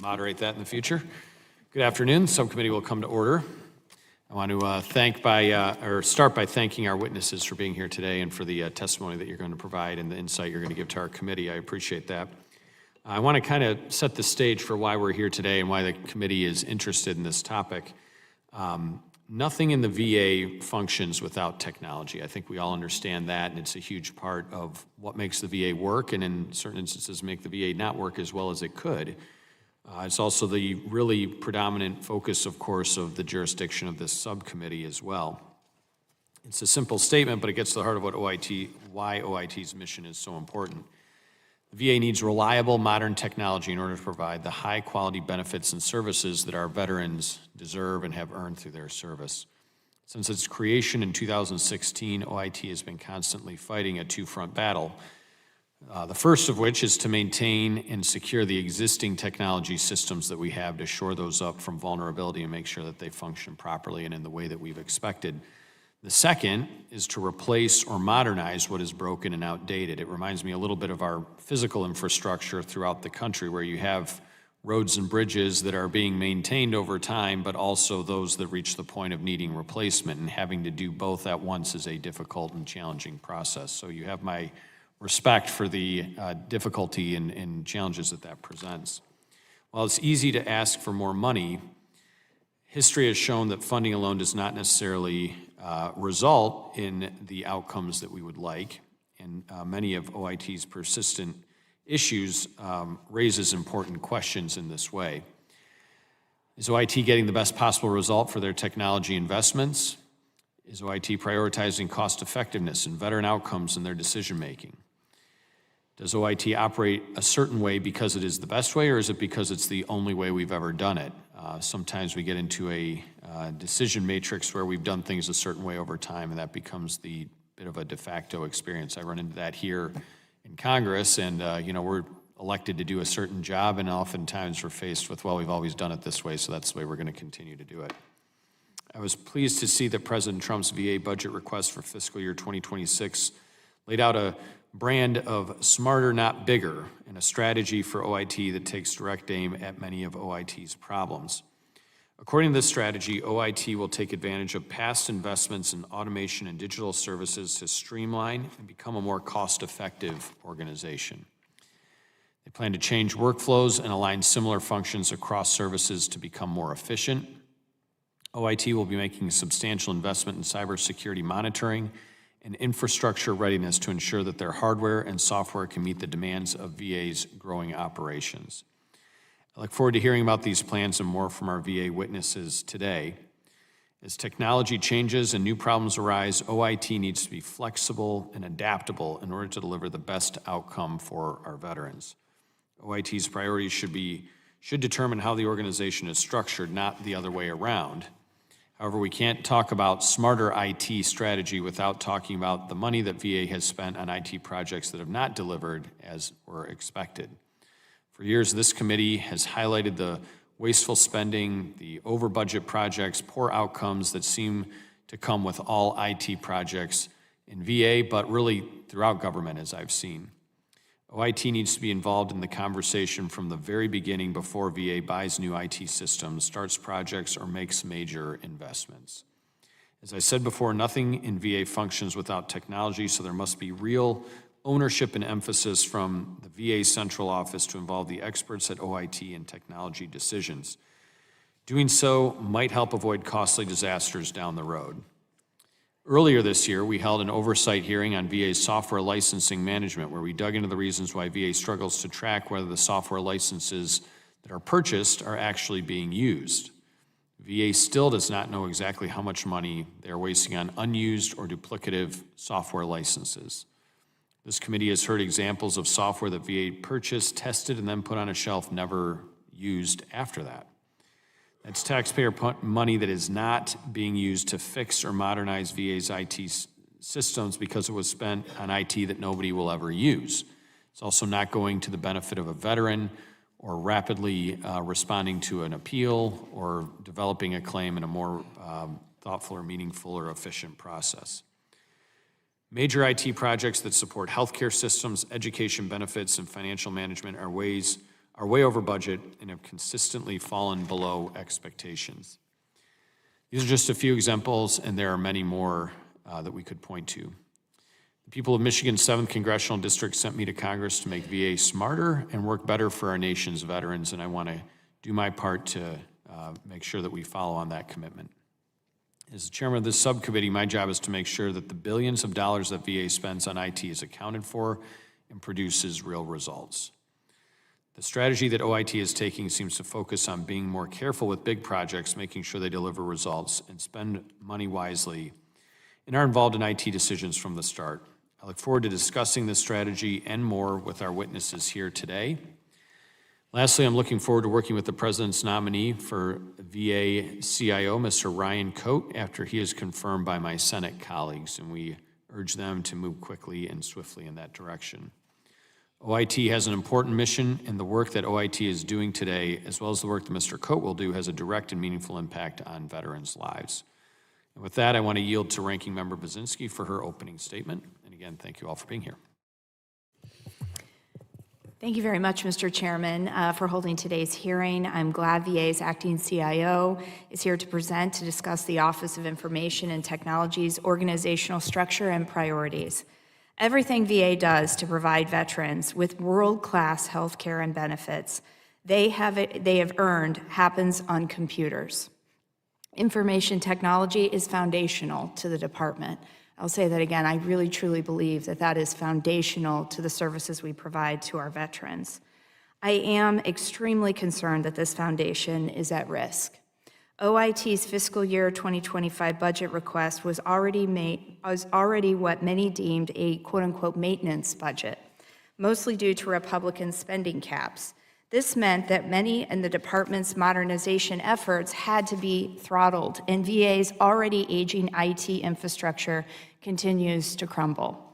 moderate that in the future. Good afternoon. Subcommittee will come to order. I want to start by thanking our witnesses for being here today and for the testimony that you're going to provide and the insight you're going to give to our committee. I appreciate that. I want to kind of set the stage for why we're here today and why the committee is interested in this topic. Nothing in the VA functions without technology. I think we all understand that, and it's a huge part of what makes the VA work, and in certain instances make the VA not work as well as it could. It's also the really predominant focus, of course, of the jurisdiction of this subcommittee as well. It's a simple statement, but it gets to the heart of why OIT's mission is so important. The VA needs reliable, modern technology in order to provide the high-quality benefits and services that our veterans deserve and have earned through their service. Since its creation in 2016, OIT has been constantly fighting a two-front battle. The first of which is to maintain and secure the existing technology systems that we have to shore those up from vulnerability and make sure that they function properly and in the way that we've expected. The second is to replace or modernize what is broken and outdated. It reminds me a little bit of our physical infrastructure throughout the country, where you have roads and bridges that are being maintained over time, but also those that reach the point of needing replacement, and having to do both at once is a difficult and challenging process. So you have my respect for the difficulty and challenges that presents. While it's easy to ask for more money, history has shown that funding alone does not necessarily result in the outcomes that we would like, and many of OIT's persistent issues raises important questions in this way. Is OIT getting the best possible result for their technology investments? Is OIT prioritizing cost effectiveness and veteran outcomes in their decision making? Does OIT operate a certain way because it is the best way, or is it because it's the only way we've ever done it? Sometimes we get into a decision matrix where we've done things a certain way over time, and that becomes the bit of a de facto experience. I run into that here in Congress, and we're elected to do a certain job, and oftentimes we're faced with, well, we've always done it this way, so that's the way we're going to continue to do it. I was pleased to see that President Trump's VA budget request for fiscal year 2026 laid out a brand of smarter, not bigger, and a strategy for OIT that takes direct aim at many of OIT's problems. According to this strategy, OIT will take advantage of past investments in automation and digital services to streamline and become a more cost-effective organization. They plan to change workflows and align similar functions across services to become more efficient. OIT will be making a substantial investment in cybersecurity monitoring and infrastructure readiness to ensure that their hardware and software can meet the demands of VA's growing operations. I look forward to hearing about these plans and more from our VA witnesses today. As technology changes and new problems arise, OIT needs to be flexible and adaptable in order to deliver the best outcome for our veterans. OIT's priorities should determine how the organization is structured, not the other way around. However, we can't talk about smarter IT strategy without talking about the money that VA has spent on IT projects that have not delivered as were expected. For years, this committee has highlighted the wasteful spending, the over-budget projects, poor outcomes that seem to come with all IT projects in VA, but really throughout government, as I've seen. OIT needs to be involved in the conversation from the very beginning before VA buys new IT systems, starts projects, or makes major investments. As I said before, nothing in VA functions without technology, so there must be real ownership and emphasis from the VA central office to involve the experts at OIT in technology decisions. Doing so might help avoid costly disasters down the road. Earlier this year, we held an oversight hearing on VA's software licensing management, where we dug into the reasons why VA struggles to track whether the software licenses that are purchased are actually being used. VA still does not know exactly how much money they are wasting on unused or duplicative software licenses. This committee has heard examples of software that VA purchased, tested, and then put on a shelf, never used after that. That's taxpayer money that is not being used to fix or modernize VA's IT systems because it was spent on IT that nobody will ever use. It's also not going to the benefit of a veteran or rapidly responding to an appeal or developing a claim in a more thoughtful or meaningful or efficient process. Major IT projects that support healthcare systems, education benefits, and financial management are are way over budget and have consistently fallen below expectations. These are just a few examples, and there are many more that we could point to. The people of Michigan's 7th Congressional District sent me to Congress to make VA smarter and work better for our nation's veterans, and I want to do my part to make sure that we follow on that commitment. As the chairman of this subcommittee, my job is to make sure that the billions of dollars that VA spends on IT is accounted for and produces real results. The strategy that OIT is taking seems to focus on being more careful with big projects, making sure they deliver results, and spend money wisely, and are involved in IT decisions from the start. I look forward to discussing this strategy and more with our witnesses here today. Lastly, I'm looking forward to working with the President's nominee for VA CIO, Mr. Ryan Coate, after he is confirmed by my Senate colleagues, and we urge them to move quickly and swiftly in that direction. OIT has an important mission, and the work that OIT is doing today, as well as the work that Mr. Coate will do, has a direct and meaningful impact on veterans' lives. And with that, I want to yield to Ranking Member Baczynski for her opening statement. And again, thank you all for being here. Thank you very much, Mr. Chairman, for holding today's hearing. I'm glad VA's acting CIO is here to present to discuss the Office of Information and Technology's organizational structure and priorities. Everything VA does to provide veterans with world-class health care and benefits they have earned happens on computers. Information technology is foundational to the department. I'll say that again, I really truly believe that that is foundational to the services we provide to our veterans. I am extremely concerned that this foundation is at risk. OIT's fiscal year 2025 budget request was already what many deemed a quote-unquote maintenance budget, mostly due to Republican spending caps. This meant that many in the department's modernization efforts had to be throttled, and VA's already aging IT infrastructure continues to crumble.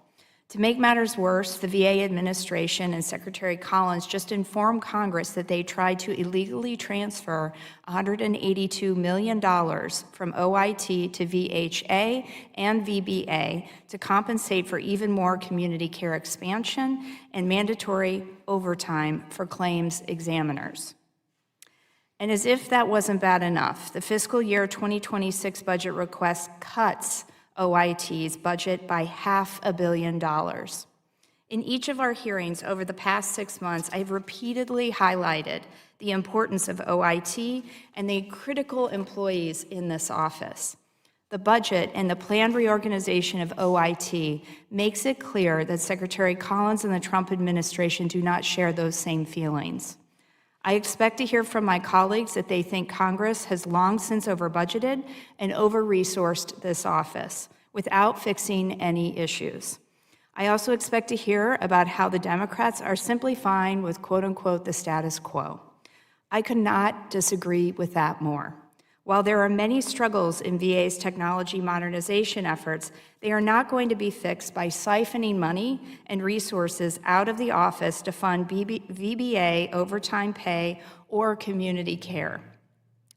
To make matters worse, the VA administration and Secretary Collins just informed Congress that they tried to illegally transfer $182 million from OIT to VHA and VBA to compensate for even more community care expansion and mandatory overtime for claims examiners. And as if that wasn't bad enough, the fiscal year 2026 budget request cuts OIT's budget by $500 million. In each of our hearings over the past 6 months, I've repeatedly highlighted the importance of OIT and the critical employees in this office. The budget and the planned reorganization of OIT makes it clear that Secretary Collins and the Trump administration do not share those same feelings. I expect to hear from my colleagues that they think Congress has long since over-budgeted and over-resourced this office without fixing any issues. I also expect to hear about how the Democrats are simply fine with quote-unquote the status quo. I could not disagree with that more. While there are many struggles in VA's technology modernization efforts, they are not going to be fixed by siphoning money and resources out of the office to fund VBA, overtime pay, or community care.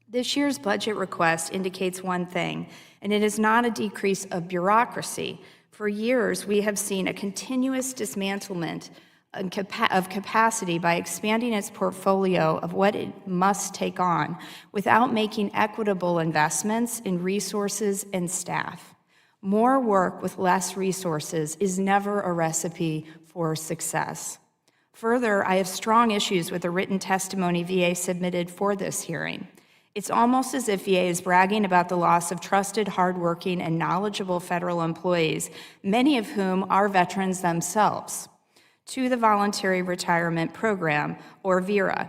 This year's budget request indicates one thing, and it is not a decrease of bureaucracy. For years, we have seen a continuous dismantlement of capacity by expanding its portfolio of what it must take on without making equitable investments in resources and staff. More work with less resources is never a recipe for success. Further, I have strong issues with the written testimony VA submitted for this hearing. It's almost as if VA is bragging about the loss of trusted, hardworking, and knowledgeable federal employees, many of whom are veterans themselves, to the Voluntary Retirement Program, or VERA.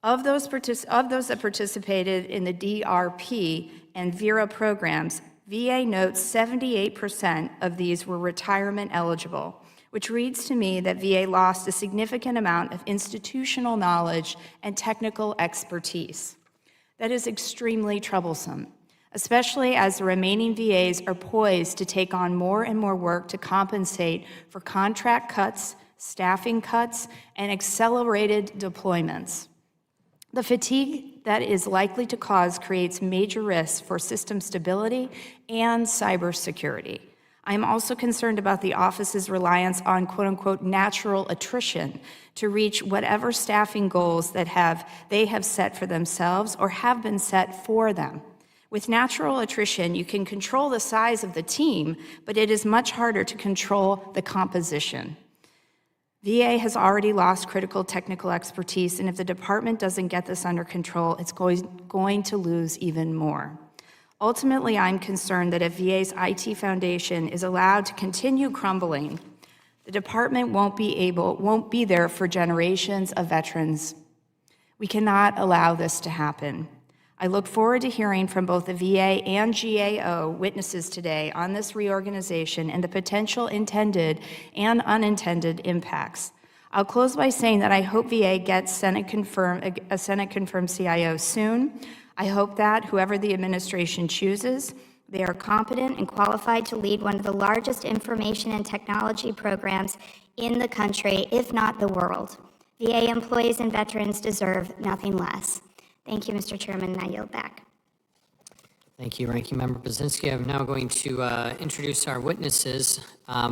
Of those that participated in the DRP and VERA programs, VA notes 78% of these were retirement eligible, which reads to me that VA lost a significant amount of institutional knowledge and technical expertise. That is extremely troublesome, especially as the remaining VAs are poised to take on more and more work to compensate for contract cuts, staffing cuts, and accelerated deployments. The fatigue that is likely to cause creates major risks for system stability and cybersecurity. I'm also concerned about the office's reliance on quote-unquote natural attrition to reach whatever staffing goals that they have set for themselves or have been set for them. With natural attrition, you can control the size of the team, but it is much harder to control the composition. VA has already lost critical technical expertise, and if the department doesn't get this under control, it's going to lose even more. Ultimately, I'm concerned that if VA's IT foundation is allowed to continue crumbling, the department won't be there for generations of veterans. We cannot allow this to happen. I look forward to hearing from both the VA and GAO witnesses today on this reorganization and the potential intended and unintended impacts. I'll close by saying that I hope VA gets a Senate-confirmed CIO soon. I hope that, whoever the administration chooses, they are competent and qualified to lead one of the largest information and technology programs in the country, if not the world. VA employees and veterans deserve nothing less. Thank you, Mr. Chairman, and I yield back. Thank you, Ranking Member Brzezinski. I'm now going to introduce our witnesses.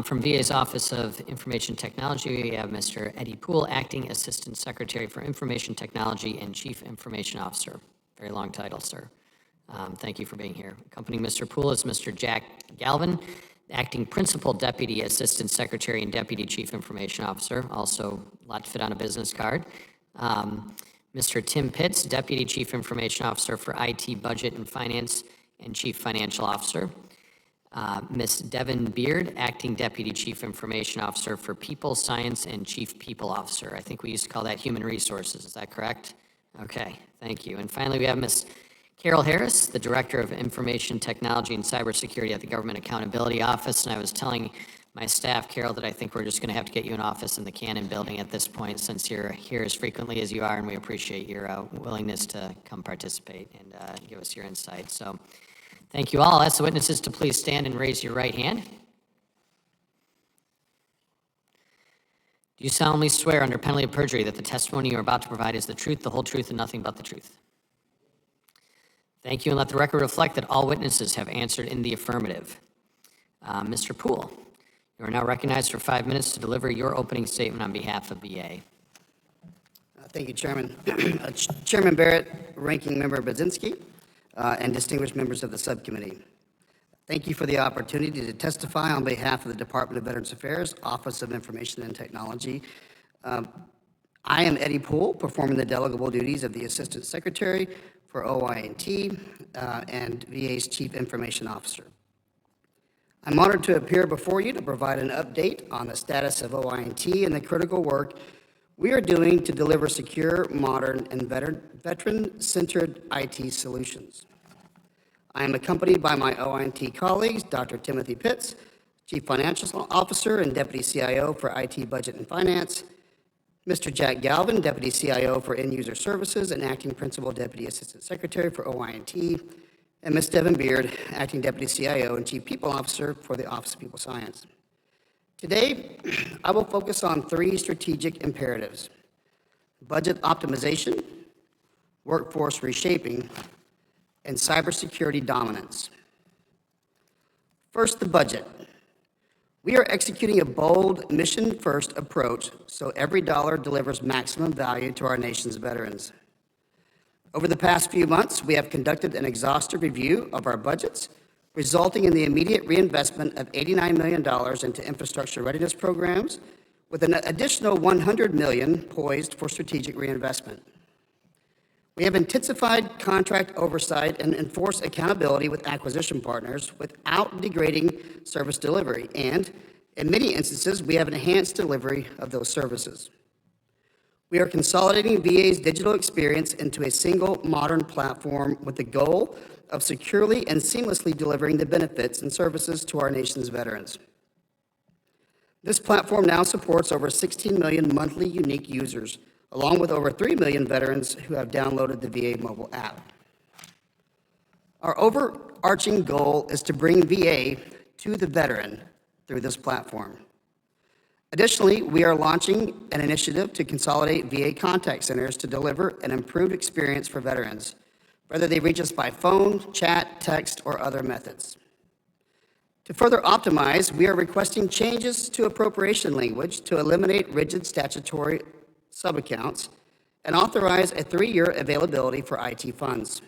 From VA's Office of Information Technology, we have Mr. Eddie Poole, Acting Assistant Secretary for Information Technology and Chief Information Officer. Very long title, sir. Thank you for being here. Accompanying Mr. Poole is Mr. Jack Galvin, Acting Principal Deputy Assistant Secretary and Deputy Chief Information Officer. Also, a lot to fit on a business card. Mr. Tim Pitts, Deputy Chief Information Officer for IT, Budget, and Finance, and Chief Financial Officer. Ms. Devin Beard, Acting Deputy Chief Information Officer for People, Science, and Chief People Officer. I think we used to call that Human Resources. Is that correct? Okay, thank you. And finally, we have Ms. Carol Harris, the Director of Information Technology and Cybersecurity at the Government Accountability Office. And I was telling my staff, Carol, that I think we're just going to have to get you an office in the Cannon building at this point, since you're here as frequently as you are, and we appreciate your willingness to come participate and give us your insight. So thank you all. I'll ask the witnesses to please stand and raise your right hand. Do you solemnly swear under penalty of perjury that the testimony you are about to provide is the truth, the whole truth, and nothing but the truth? Thank you, and let the record reflect that all witnesses have answered in the affirmative. Mr. Poole, you are now recognized for 5 minutes to deliver your opening statement on behalf of VA. Thank you, Chairman. Chairman Barrett, Ranking Member Brzezinski, and distinguished members of the subcommittee. Thank you for the opportunity to testify on behalf of the Department of Veterans Affairs, Office of Information and Technology. I am Eddie Poole, performing the delegable duties of the Assistant Secretary for OINT and VA's Chief Information Officer. I'm honored to appear before you to provide an update on the status of OINT and the critical work we are doing to deliver secure, modern, and veteran-centered IT solutions. I am accompanied by my OINT colleagues, Dr. Timoth Pitts, Chief Financial Officer and Deputy CIO for IT, Budget, and Finance, Mr. Jack Galvin, Deputy CIO for End User Services and Acting Principal Deputy Assistant Secretary for OINT, and Ms. Devin Beard, Acting Deputy CIO and Chief People Officer for the Office of People Science. Today, I will focus on 3 strategic imperatives: budget optimization, workforce reshaping, and cybersecurity dominance. First, the budget. We are executing a bold, mission-first approach so every dollar delivers maximum value to our nation's veterans. Over the past few months, we have conducted an exhaustive review of our budgets, resulting in the immediate reinvestment of $89 million into infrastructure readiness programs, with an additional $100 million poised for strategic reinvestment. We have intensified contract oversight and enforced accountability with acquisition partners without degrading service delivery, and in many instances, we have enhanced delivery of those services. We are consolidating VA's digital experience into a single modern platform with the goal of securely and seamlessly delivering the benefits and services to our nation's veterans. This platform now supports over 16 million monthly unique users, along with over 3 million veterans who have downloaded the VA mobile app. Our overarching goal is to bring VA to the veteran through this platform. Additionally, we are launching an initiative to consolidate VA contact centers to deliver an improved experience for veterans, whether they reach us by phone, chat, text, or other methods. To further optimize, we are requesting changes to appropriation language to eliminate rigid statutory subaccounts and authorize a 3-year availability for IT funds.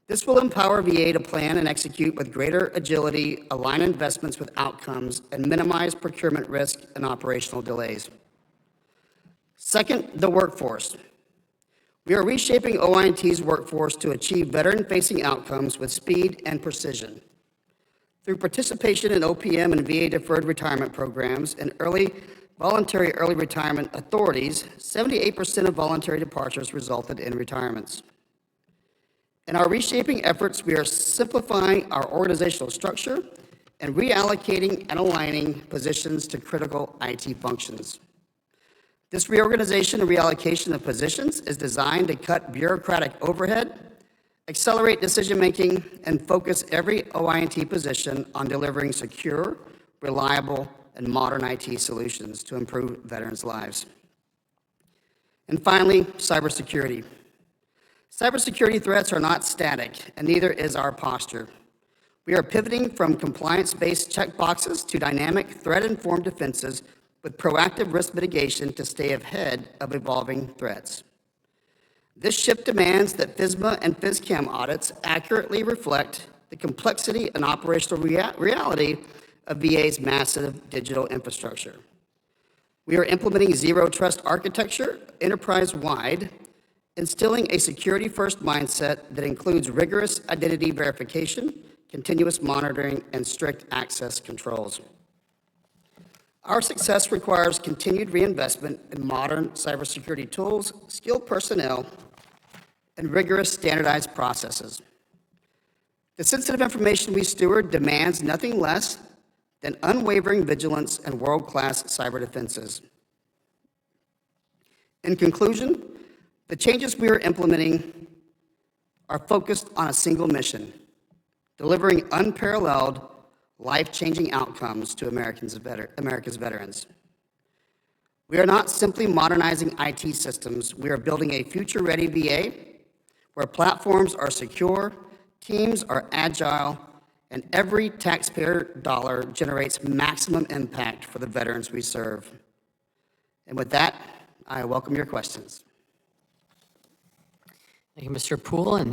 This will empower VA to plan and execute with greater agility, align investments with outcomes, and minimize procurement risk and operational delays. Second, the workforce. We are reshaping OINT's workforce to achieve veteran-facing outcomes with speed and precision. Through participation in OPM and VA deferred retirement programs and voluntary early retirement authorities, 78% of voluntary departures resulted in retirements. In our reshaping efforts, we are simplifying our organizational structure and reallocating and aligning positions to critical IT functions. This reorganization and reallocation of positions is designed to cut bureaucratic overhead, accelerate decision-making, and focus every OINT position on delivering secure, reliable, and modern IT solutions to improve veterans' lives. And finally, cybersecurity. Cybersecurity threats are not static, and neither is our posture. We are pivoting from compliance-based checkboxes to dynamic, threat-informed defenses with proactive risk mitigation to stay ahead of evolving threats. This shift demands that FISMA and FISCAM audits accurately reflect the complexity and operational reality of VA's massive digital infrastructure. We are implementing zero trust architecture enterprise-wide, instilling a security-first mindset that includes rigorous identity verification, continuous monitoring, and strict access controls. Our success requires continued reinvestment in modern cybersecurity tools, skilled personnel, and rigorous standardized processes. The sensitive information we steward demands nothing less than unwavering vigilance and world-class cyber defenses. In conclusion, the changes we are implementing are focused on a single mission: delivering unparalleled, life-changing outcomes to America's veterans. We are not simply modernizing IT systems, we are building a future-ready VA where platforms are secure, teams are agile, and every taxpayer dollar generates maximum impact for the veterans we serve. And with that, I welcome your questions. Thank you, Mr. Poole, and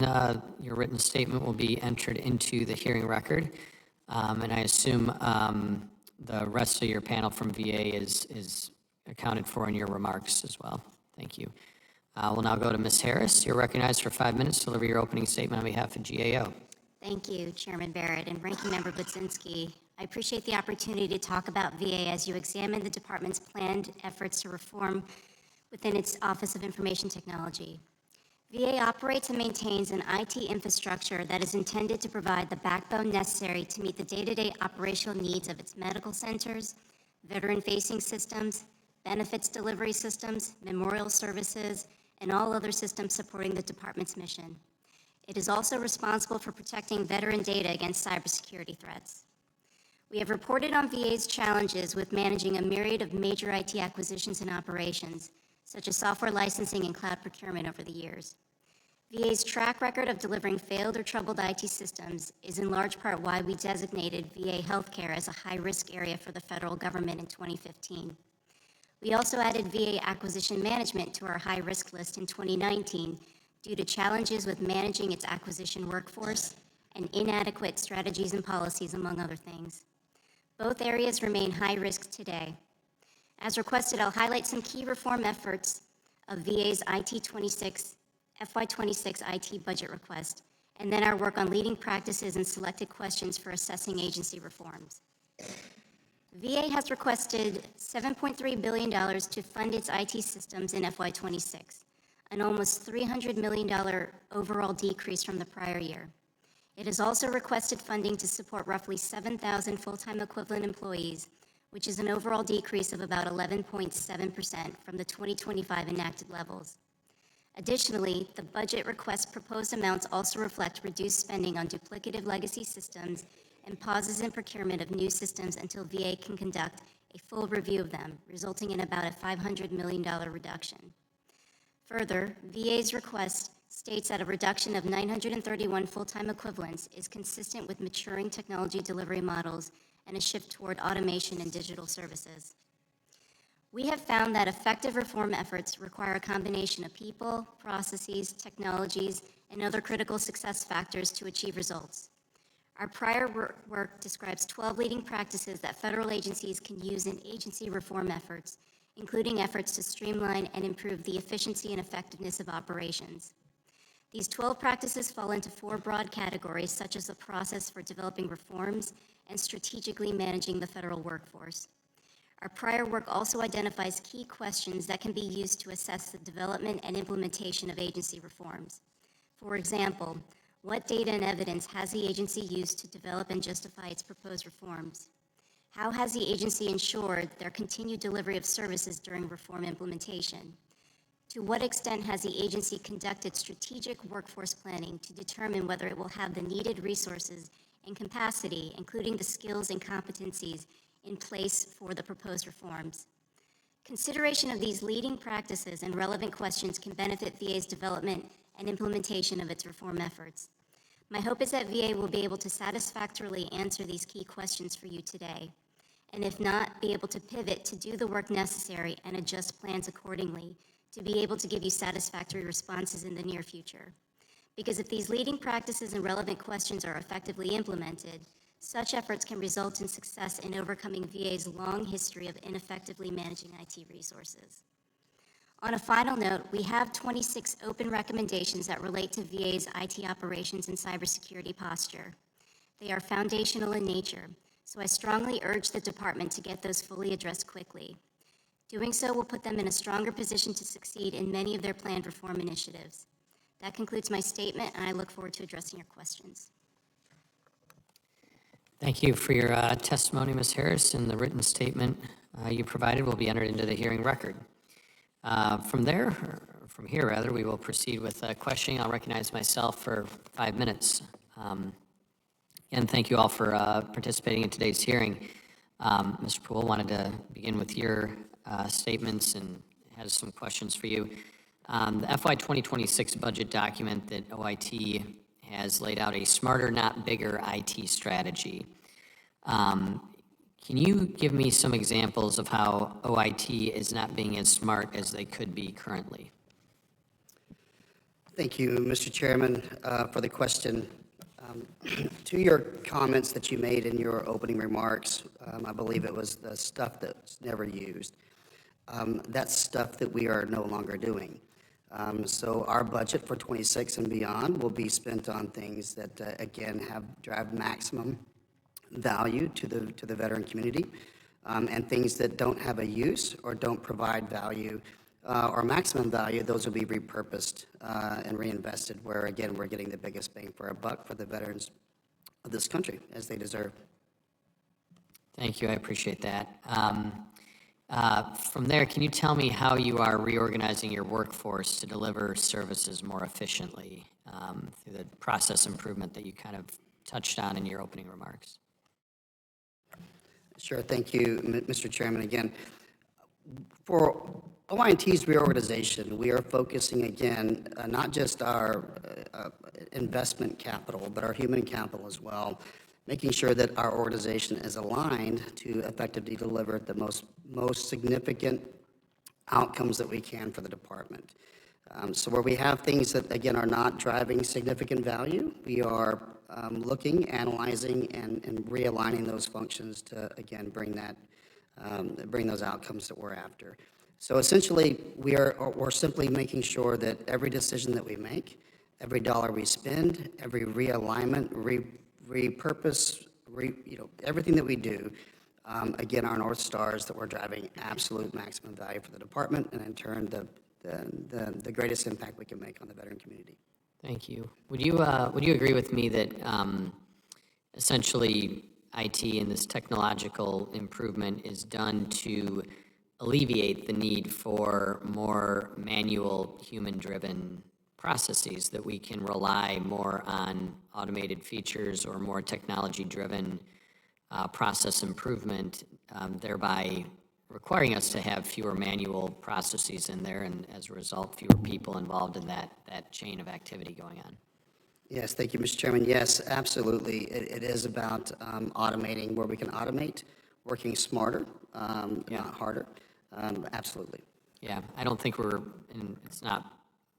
your written statement will be entered into the hearing record. And I assume the rest of your panel from VA is accounted for in your remarks as well. Thank you. We'll now go to Ms. Harris. You're recognized for 5 minutes to deliver your opening statement on behalf of GAO. Thank you, Chairman Barrett and Ranking Member Budzinski. I appreciate the opportunity to talk about VA as you examine the department's planned efforts to reform within its Office of Information Technology. VA operates and maintains an IT infrastructure that is intended to provide the backbone necessary to meet the day-to-day operational needs of its medical centers, veteran-facing systems, benefits delivery systems, memorial services, and all other systems supporting the department's mission. It is also responsible for protecting veteran data against cybersecurity threats. We have reported on VA's challenges with managing a myriad of major IT acquisitions and operations, such as software licensing and cloud procurement over the years. VA's track record of delivering failed or troubled IT systems is in large part why we designated VA healthcare as a high-risk area for the federal government in 2015. We also added VA acquisition management to our high-risk list in 2019 due to challenges with managing its acquisition workforce and inadequate strategies and policies, among other things. Both areas remain high risk today. As requested, I'll highlight some key reform efforts of VA's FY26 IT budget request, and then our work on leading practices and selected questions for assessing agency reforms. VA has requested $7.3 billion to fund its IT systems in FY26, an almost $300 million overall decrease from the prior year. It has also requested funding to support roughly 7,000 full-time equivalent employees, which is an overall decrease of about 11.7% from the 2025 enacted levels. Additionally, the budget request proposed amounts also reflect reduced spending on duplicative legacy systems and pauses in procurement of new systems until VA can conduct a full review of them, resulting in about a $500 million reduction. Further, VA's request states that a reduction of 931 full-time equivalents is consistent with maturing technology delivery models and a shift toward automation and digital services. We have found that effective reform efforts require a combination of people, processes, technologies, and other critical success factors to achieve results. Our prior work describes 12 leading practices that federal agencies can use in agency reform efforts, including efforts to streamline and improve the efficiency and effectiveness of operations. These 12 practices fall into 4 broad categories, such as the process for developing reforms and strategically managing the federal workforce. Our prior work also identifies key questions that can be used to assess the development and implementation of agency reforms. For example, what data and evidence has the agency used to develop and justify its proposed reforms? How has the agency ensured their continued delivery of services during reform implementation? To what extent has the agency conducted strategic workforce planning to determine whether it will have the needed resources and capacity, including the skills and competencies, in place for the proposed reforms? Consideration of these leading practices and relevant questions can benefit VA's development and implementation of its reform efforts. My hope is that VA will be able to satisfactorily answer these key questions for you today, and if not, be able to pivot to do the work necessary and adjust plans accordingly to be able to give you satisfactory responses in the near future. Because if these leading practices and relevant questions are effectively implemented, such efforts can result in success in overcoming VA's long history of ineffectively managing IT resources. On a final note, we have 26 open recommendations that relate to VA's IT operations and cybersecurity posture. They are foundational in nature, so I strongly urge the department to get those fully addressed quickly. Doing so will put them in a stronger position to succeed in many of their planned reform initiatives. That concludes my statement, and I look forward to addressing your questions. Thank you for your testimony, Ms. Harris, and the written statement you provided will be entered into the hearing record. From here, we will proceed with questioning. I'll recognize myself for 5 minutes. And thank you all for participating in today's hearing. Mr. Poole, wanted to begin with your statements and has some questions for you. The FY 2026 budget document that OIT has laid out a smarter, not bigger IT strategy. Can you give me some examples of how OIT is not being as smart as they could be currently? Thank you, Mr. Chairman, for the question. To your comments that you made in your opening remarks, I believe it was the stuff that's never used. That's stuff that we are no longer doing. So our budget for 26 and beyond will be spent on things that, again, drive maximum value to the veteran community, and things that don't have a use or don't provide value or maximum value. Those will be repurposed and reinvested where, again, we're getting the biggest bang for our buck for the veterans of this country, as they deserve. Thank you, I appreciate that. From there, can you tell me how you are reorganizing your workforce to deliver services more efficiently through the process improvement that you kind of touched on in your opening remarks? Sure, thank you, Mr. Chairman. Again, for OIT's reorganization, we are focusing, again, not just our investment capital, but our human capital as well, making sure that our organization is aligned to effectively deliver the most significant outcomes that we can for the department. So where we have things that, again, are not driving significant value, we are looking, analyzing, and realigning those functions to, again, bring those outcomes that we're after. So essentially, we're simply making sure that every decision that we make, every dollar we spend, every realignment, repurpose, everything that we do, again, our North Stars that we're driving absolute maximum value for the department, and in turn, the greatest impact we can make on the veteran community. Thank you. Would you agree with me that essentially IT and this technological improvement is done to alleviate the need for more manual, human-driven processes, that we can rely more on automated features or more technology-driven process improvement, thereby requiring us to have fewer manual processes in there, and as a result, fewer people involved in that chain of activity going on. Yes, thank you, Mr. Chairman. Yes, absolutely. It is about automating where we can automate, working smarter, not harder. Absolutely. Yeah, I don't think it's not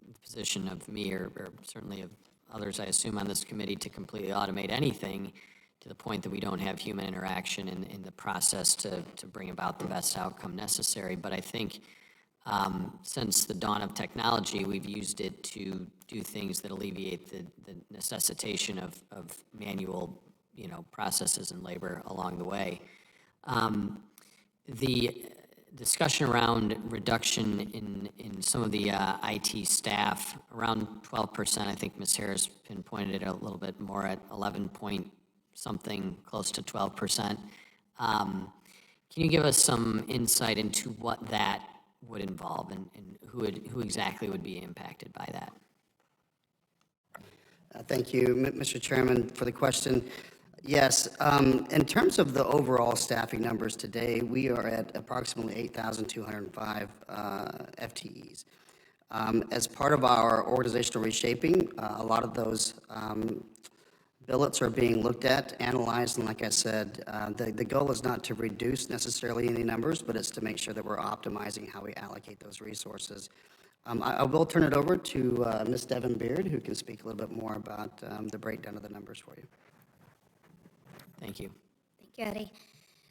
the position of me or certainly of others, I assume, on this committee to completely automate anything to the point that we don't have human interaction in the process to bring about the best outcome necessary. But I think since the dawn of technology, we've used it to do things that alleviate the necessitation of manual, processes and labor along the way. The discussion around reduction in some of the IT staff, around 12%, I think Ms. Harris pinpointed it a little bit more at 11 point something, close to 12%. Can you give us some insight into what that would involve and who exactly would be impacted by that? Thank you, Mr. Chairman, for the question. Yes, in terms of the overall staffing numbers today, we are at approximately 8,205 FTEs. As part of our organizational reshaping, a lot of those billets are being looked at, analyzed, and like I said, the goal is not to reduce necessarily any numbers, but it's to make sure that we're optimizing how we allocate those resources. I will turn it over to Ms. Devin Beard, who can speak a little bit more about the breakdown of the numbers for you. Thank you. Thank you, Eddie.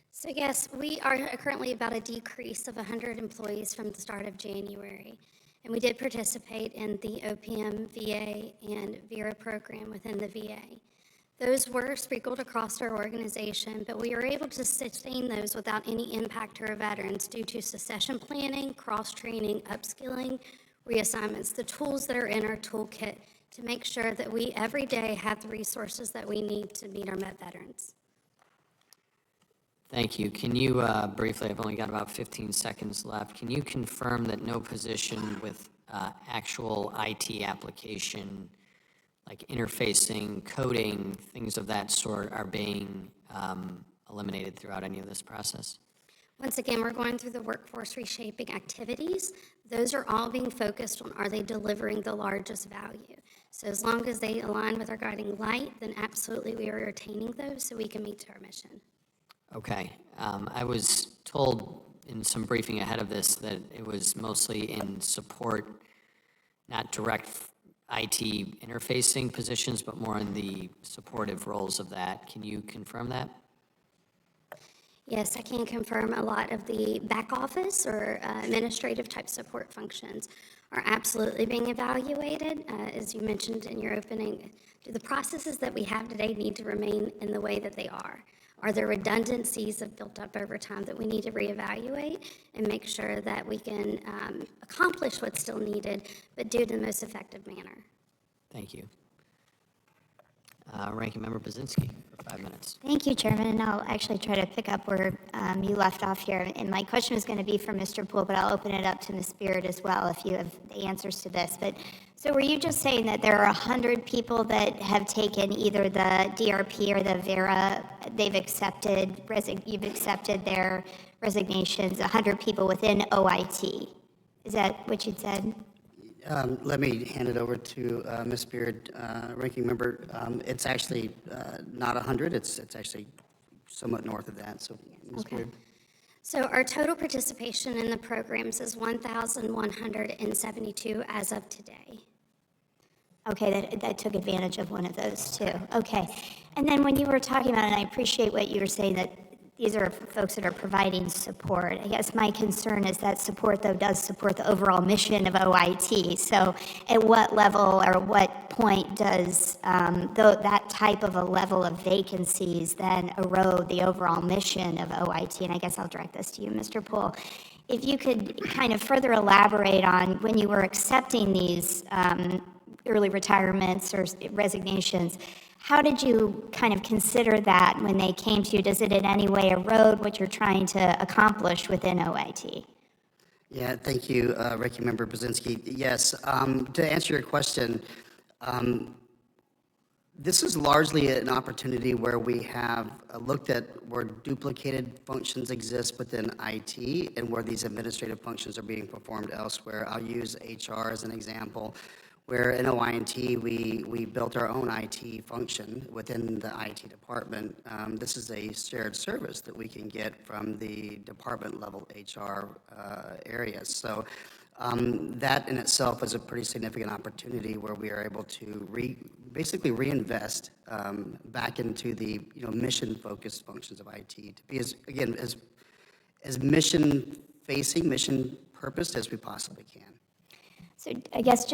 So yes, we are currently about a decrease of 100 employees from the start of January. And we did participate in the OPM, VA, and VERA program within the VA. Those were sprinkled across our organization, but we were able to sustain those without any impact to our veterans due to succession planning, cross-training, upskilling, reassignments, the tools that are in our toolkit to make sure that we every day have the resources that we need to meet our veterans. Thank you. Can you briefly, I've only got about 15 seconds left, can you confirm that no position with actual IT application, like interfacing, coding, things of that sort, are being eliminated throughout any of this process? Once again, we're going through the workforce reshaping activities. Those are all being focused on, are they delivering the largest value? So as long as they align with our guiding light, then absolutely we are retaining those so we can meet our mission. Okay. I was told in some briefing ahead of this that it was mostly in support, not direct IT interfacing positions, but more in the supportive roles of that. Can you confirm that? Yes, I can confirm a lot of the back office or administrative type support functions are absolutely being evaluated. As you mentioned in your opening, do the processes that we have today need to remain in the way that they are? Are there redundancies that have built up over time that we need to reevaluate and make sure that we can accomplish what's still needed, but do it in the most effective manner? Thank you. Ranking Member Brzezinski for 5 minutes. Thank you, Chairman, and I'll actually try to pick up where you left off here. And my question is going to be for Mr. Poole, but I'll open it up to Ms. Beard as well if you have the answers to this. But so were you just saying that there are 100 people that have taken either the DRP or the VERA, you've accepted their resignations, 100 people within OIT? Is that what you said? Let me hand it over to Ms. Beard, Ranking Member. It's actually not 100. It's actually somewhat north of that. So, Ms. Beard. So our total participation in the programs is 1,172 as of today. Okay, that took advantage of one of those too. Okay, and then when you were talking about, and I appreciate what you were saying, that these are folks that are providing support. I guess my concern is that support, though, does support the overall mission of OIT. So at what level or what point does that type of a level of vacancies then erode the overall mission of OIT? And I guess I'll direct this to you, Mr. Poole. If you could kind of further elaborate on when you were accepting these early retirements or resignations, how did you kind of consider that when they came to you? Does it in any way erode what you're trying to accomplish within OIT? Yeah, thank you, Ranking Member Brzezinski. Yes, to answer your question, This is largely an opportunity where we have looked at where duplicated functions exist within IT and where these administrative functions are being performed elsewhere. I'll use HR as an example, where in OI&T we built our own IT function within the IT department. This is a shared service that we can get from the department level HR areas. So that in itself is a pretty significant opportunity where we are able to basically reinvest back into the mission-focused functions of IT to be as mission-facing, mission-purposed as we possibly can. So I guess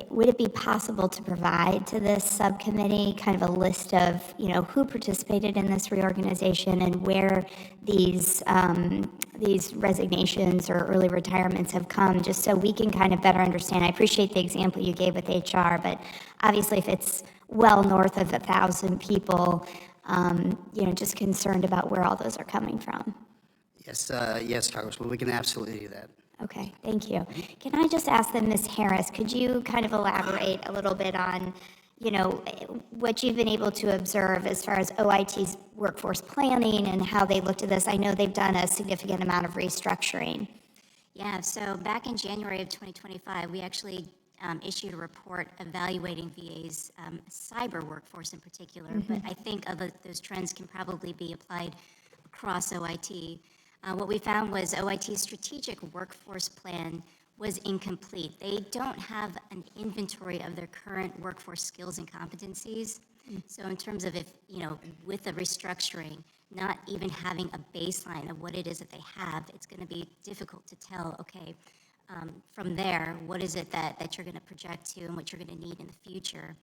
would it be possible to provide to this subcommittee kind of a list of, who participated in this reorganization and where these resignations or early retirements have come, just so we can kind of better understand? I appreciate the example you gave with HR, but obviously if it's well north of 1,000 people, just concerned about where all those are coming from. Yes, Congresswoman, we can absolutely do that. Okay, thank you. Can I just ask then, Ms. Harris, could you kind of elaborate a little bit on, what you've been able to observe as far as OIT's workforce planning and how they looked at this? I know they've done a significant amount of restructuring. Yeah, so back in January of 2025, we actually issued a report evaluating VA's cyber workforce in particular, but I think those trends can probably be applied across OIT. What we found was OIT's strategic workforce plan was incomplete. They don't have an inventory of their current workforce skills and competencies. So in terms of with the restructuring, not even having a baseline of what it is that they have, it's going to be difficult to tell, from there, what is it that you're going to project to and what you're going to need in the future.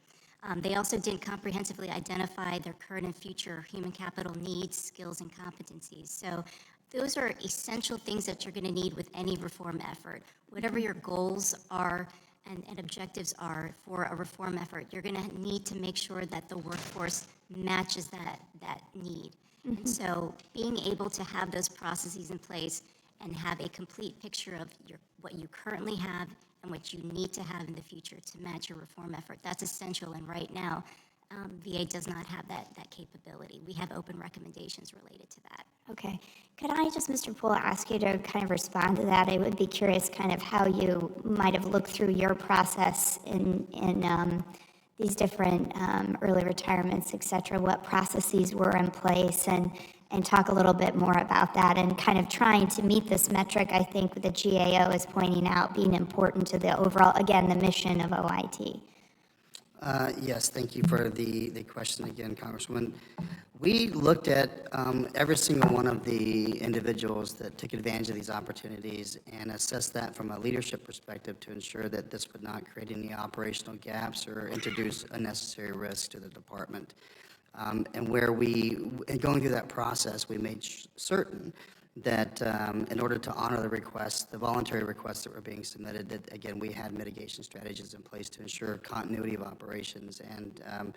They also didn't comprehensively identify their current and future human capital needs, skills, and competencies. So those are essential things that you're going to need with any reform effort. Whatever your goals are and objectives are for a reform effort, you're going to need to make sure that the workforce matches that need. And so being able to have those processes in place and have a complete picture of what you currently have and what you need to have in the future to match your reform effort, that's essential. And right now, VA does not have that capability. We have open recommendations related to that. Okay. Could I just, Mr. Poole, ask you to kind of respond to that? I would be curious kind of how you might have looked through your process in these different early retirements, et cetera, what processes were in place, and talk a little bit more about that and kind of trying to meet this metric, I think, the GAO is pointing out being important to the overall, again, the mission of OIT. Yes, thank you for the question again, Congresswoman. We looked at every single one of the individuals that took advantage of these opportunities and assessed that from a leadership perspective to ensure that this would not create any operational gaps or introduce unnecessary risk to the department. And going through that process, we made certain that in order to honor the requests, the voluntary requests that were being submitted, that again, we had mitigation strategies in place to ensure continuity of operations. And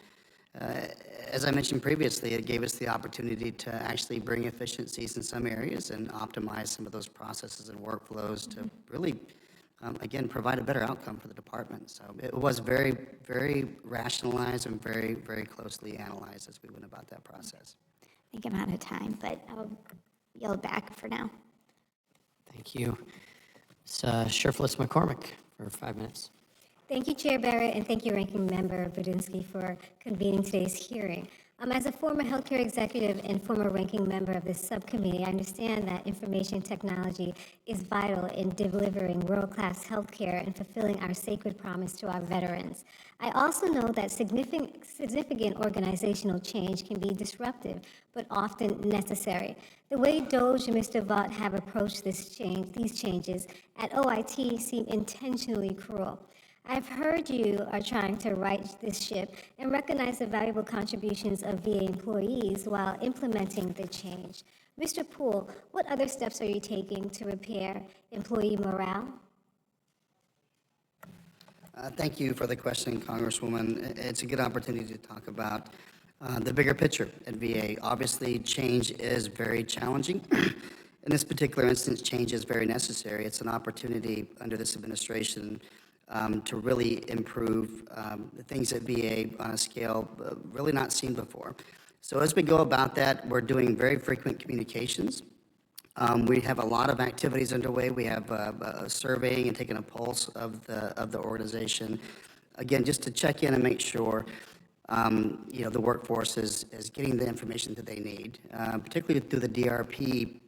as I mentioned previously, it gave us the opportunity to actually bring efficiencies in some areas and optimize some of those processes and workflows to really, again, provide a better outcome for the department. So it was very, very rationalized and very, very closely analyzed as we went about that process. I think I'm out of time, but I'll yield back for now. Thank you. Ms. Sherfless McCormick for 5 minutes. Thank you, Chair Barrett, and thank you, Ranking Member Budinsky, for convening today's hearing. As a former healthcare executive and former ranking member of this subcommittee, I understand that information technology is vital in delivering world-class healthcare and fulfilling our sacred promise to our veterans. I also know that significant organizational change can be disruptive, but often necessary. The way Doge and Mr. Vaught have approached these changes at OIT seem intentionally cruel. I've heard you are trying to right this ship and recognize the valuable contributions of VA employees while implementing the change. Mr. Poole, what other steps are you taking to repair employee morale? Thank you for the question, Congresswoman. It's a good opportunity to talk about the bigger picture at VA. Obviously, change is very challenging. In this particular instance, change is very necessary. It's an opportunity under this administration to really improve the things at VA on a scale really not seen before. So as we go about that, we're doing very frequent communications. We have a lot of activities underway. We have surveying and taking a pulse of the organization. Again, just to check in and make sure the workforce is getting the information that they need, particularly through the DRP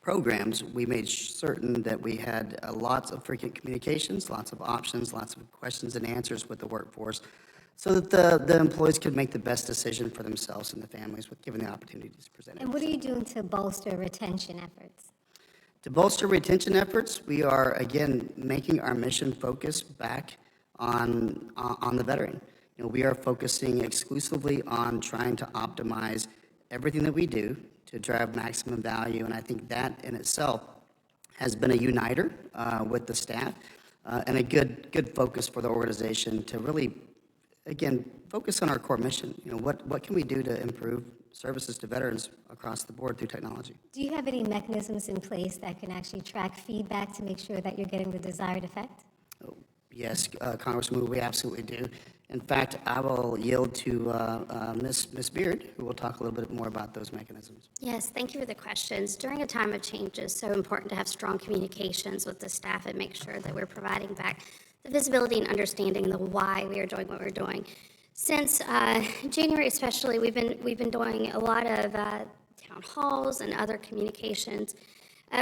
programs. We made certain that we had lots of frequent communications, lots of options, lots of questions and answers with the workforce, so that the employees could make the best decision for themselves and the families with given the opportunities presented. And what are you doing to bolster retention efforts? To bolster retention efforts, we are, again, making our mission focus back on the veteran. We are focusing exclusively on trying to optimize everything that we do to drive maximum value, and I think that in itself has been a uniter with the staff and a good focus for the organization to really, again, focus on our core mission. What can we do to improve services to veterans across the board through technology? Do you have any mechanisms in place that can actually track feedback to make sure that you're getting the desired effect? Yes, Congresswoman, we absolutely do. In fact, I will yield to Ms. Beard, who will talk a little bit more about those mechanisms. Yes, thank you for the questions. During a time of change, it's so important to have strong communications with the staff and make sure that we're providing back the visibility and understanding the why we are doing what we're doing. Since January especially, we've been doing a lot of town halls and other communications.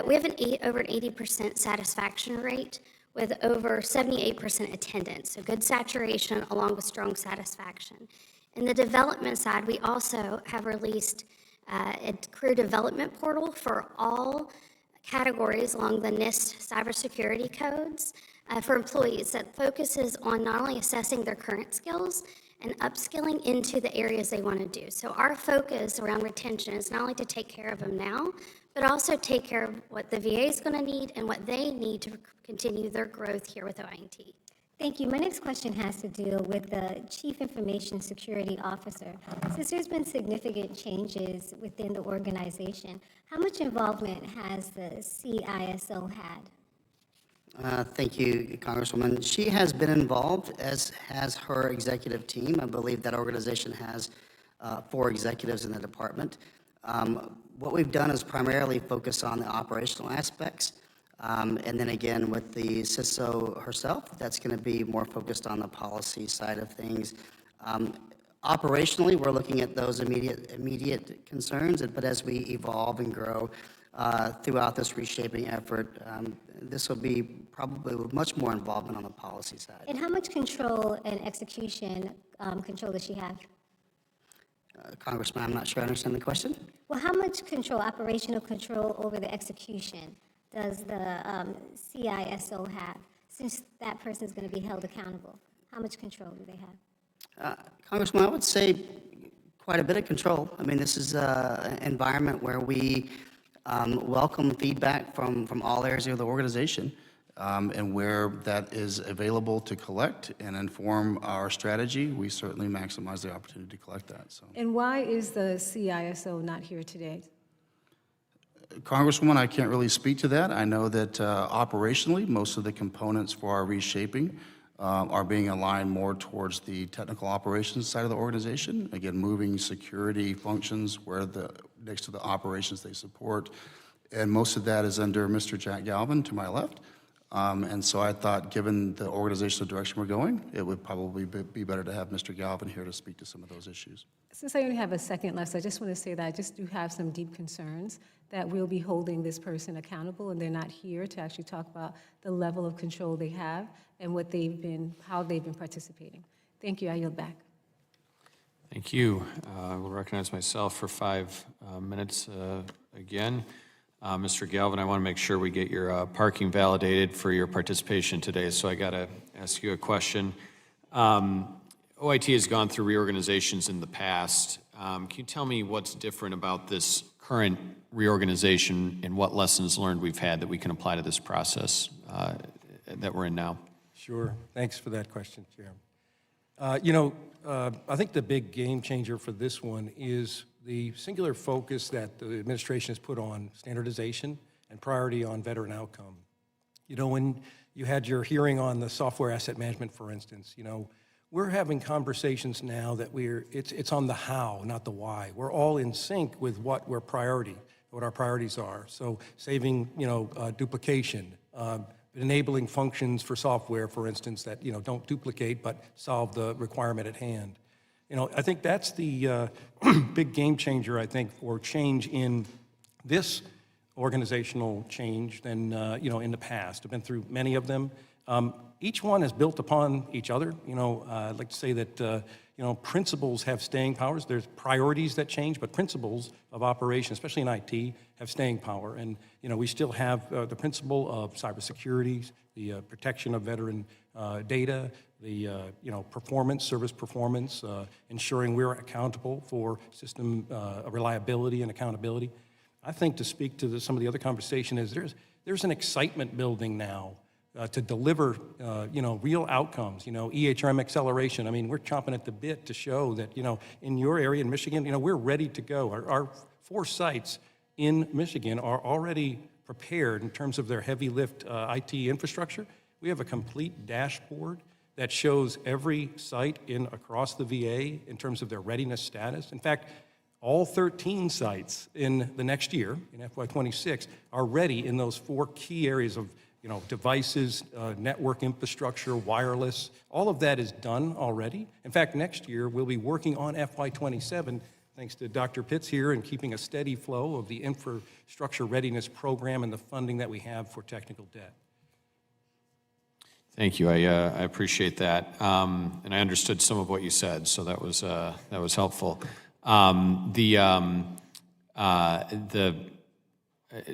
We have over an 80% satisfaction rate with over 78% attendance, so good saturation along with strong satisfaction. In the development side, we also have released a career development portal for all categories along the NIST cybersecurity codes for employees that focuses on not only assessing their current skills and upskilling into the areas they want to do. So our focus around retention is not only to take care of them now, but also take care of what the VA is going to need and what they need to continue their growth here with OIT. Thank you. My next question has to do with the Chief Information Security Officer. Since there's been significant changes within the organization, how much involvement has the CISO had? Thank you, Congresswoman. She has been involved, as has her executive team. I believe that organization has 4 executives in the department. What we've done is primarily focus on the operational aspects. And then again, with the CISO herself, that's going to be more focused on the policy side of things. Operationally, we're looking at those immediate concerns, but as we evolve and grow throughout this reshaping effort, this will be probably much more involvement on the policy side. And how much control and execution control does she have? Congressman, I'm not sure I understand the question. Well, how much control, operational control over the execution does the CISO have, since that person is going to be held accountable? How much control do they have? Congressman, I would say quite a bit of control. I mean, this is an environment where we welcome feedback from all areas of the organization, and where that is available to collect and inform our strategy, we certainly maximize the opportunity to collect that. So. And why is the CISO not here today? Congresswoman, I can't really speak to that. I know that operationally, most of the components for our reshaping are being aligned more towards the technical operations side of the organization. Again, moving security functions next to the operations they support. And most of that is under Mr. Jack Galvin to my left. And so I thought, given the organizational direction we're going, it would probably be better to have Mr. Galvin here to speak to some of those issues. Since I only have a second left, I just want to say that I just do have some deep concerns that we'll be holding this person accountable, and they're not here to actually talk about the level of control they have and how they've been participating. Thank you. I yield back. Thank you. I will recognize myself for 5 minutes again. Mr. Galvin, I want to make sure we get your parking validated for your participation today, so I got to ask you a question. OIT has gone through reorganizations in the past. Can you tell me what's different about this current reorganization and what lessons learned we've had that we can apply to this process that we're in now? Sure. Thanks for that question, Chairman. I think the big game changer for this one is the singular focus that the administration has put on standardization and priority on veteran outcome. You know, when you had your hearing on the software asset management, for instance, you know, we're having conversations now that it's on the how, not the why. We're all in sync with what our priorities are. So saving, you know, duplication, enabling functions for software, for instance, that, you know, don't duplicate but solve the requirement at hand. You know, I think that's the big game changer, I think, for change in this organizational change than, you know, in the past. I've been through many of them. Each one is built upon each other. You know, I'd like to say that, you know, principles have staying powers. There's priorities that change, but principles of operation, especially in IT, have staying power. And, you know, we still have the principle of cybersecurity, the protection of veteran data, the, you know, performance, service performance, ensuring we're accountable for system reliability and accountability. I think, to speak to some of the other conversation, is there's an excitement building now to deliver, you know, real outcomes. You know, EHRM acceleration. I mean, we're chomping at the bit to show that, you know, in your area in Michigan, you know, we're ready to go. Our 4 sites in Michigan are already prepared in terms of their heavy lift IT infrastructure. We have a complete dashboard that shows every site across the VA in terms of their readiness status. In fact, all 13 sites in the next year, in FY26, are ready in those 4 key areas of, you know, devices, network infrastructure, wireless. All of that is done already. In fact, next year we'll be working on FY27, thanks to Dr. Puetz here, and keeping a steady flow of the infrastructure readiness program and the funding that we have for technical debt. Thank you. I appreciate that, and I understood some of what you said, so that was helpful.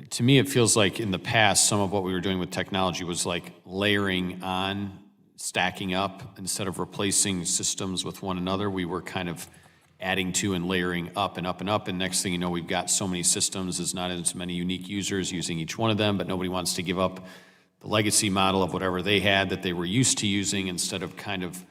To me, it feels like in the past, some of what we were doing with technology was like layering on, stacking up, instead of replacing systems with one another. We were kind of adding to and layering up and up and up, and next thing you know, we've got so many systems, there's not as many unique users using each one of them, but nobody wants to give up the legacy model of whatever they had that they were used to using, instead of kind of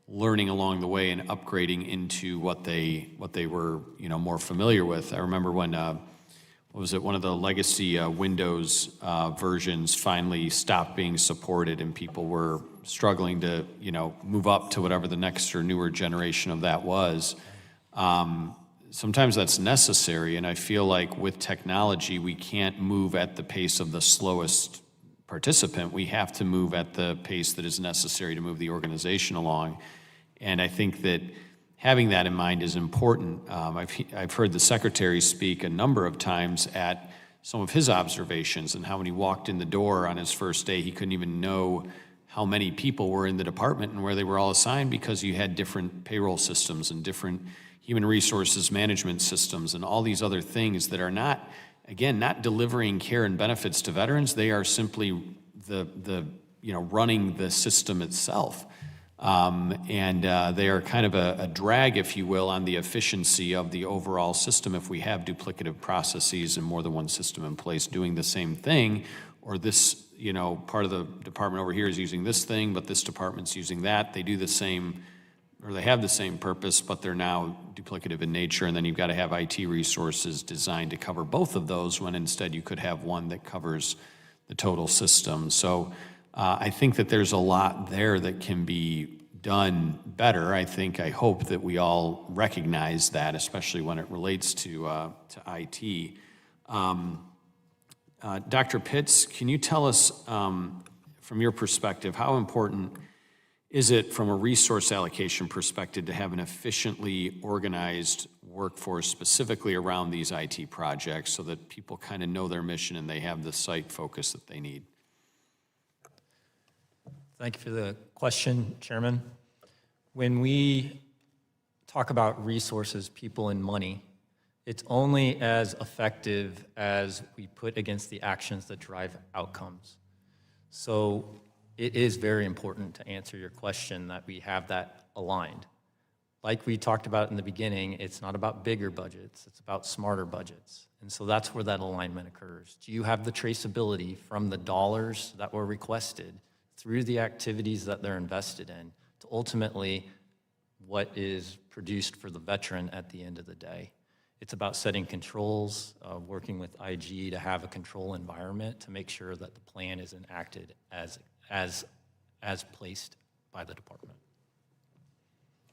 learning along the way and upgrading into what they were, you know, more familiar with. I remember when one of the legacy Windows versions finally stopped being supported, and people were struggling to, you know, move up to whatever the next or newer generation of that was. Sometimes that's necessary, and I feel like with technology, we can't move at the pace of the slowest participant. We have to move at the pace that is necessary to move the organization along. And I think that having that in mind is important. I've heard the Secretary speak a number of times at some of his observations, and how when he walked in the door on his first day, he couldn't even know how many people were in the department and where they were all assigned, because you had different payroll systems and different human resources management systems and all these other things that are not delivering care and benefits to veterans. They are simply the you know, running the system itself. And they are kind of a drag, if you will, on the efficiency of the overall system if we have duplicative processes and more than one system in place doing the same thing, or this, you know, part of the department over here is using this thing, but this department's using that. They do the same, or they have the same purpose, but they're now duplicative in nature, and then you've got to have IT resources designed to cover both of those, when instead you could have one that covers the total system. So I think that there's a lot there that can be done better. I hope that we all recognize that, especially when it relates to IT. Dr. Puetz, can you tell us, from your perspective, how important is it from a resource allocation perspective to have an efficiently organized workforce specifically around these IT projects, so that people kind of know their mission and they have the site focus that they need? Thank you for the question, Chairman. When we talk about resources, people, and money, it's only as effective as we put against the actions that drive outcomes. So it is very important, to answer your question, that we have that aligned. Like we talked about in the beginning, it's not about bigger budgets, it's about smarter budgets. And so that's where that alignment occurs. Do you have the traceability from the dollars that were requested through the activities that they're invested in to ultimately what is produced for the veteran at the end of the day? It's about setting controls, working with IG to have a control environment to make sure that the plan is enacted as placed by the department.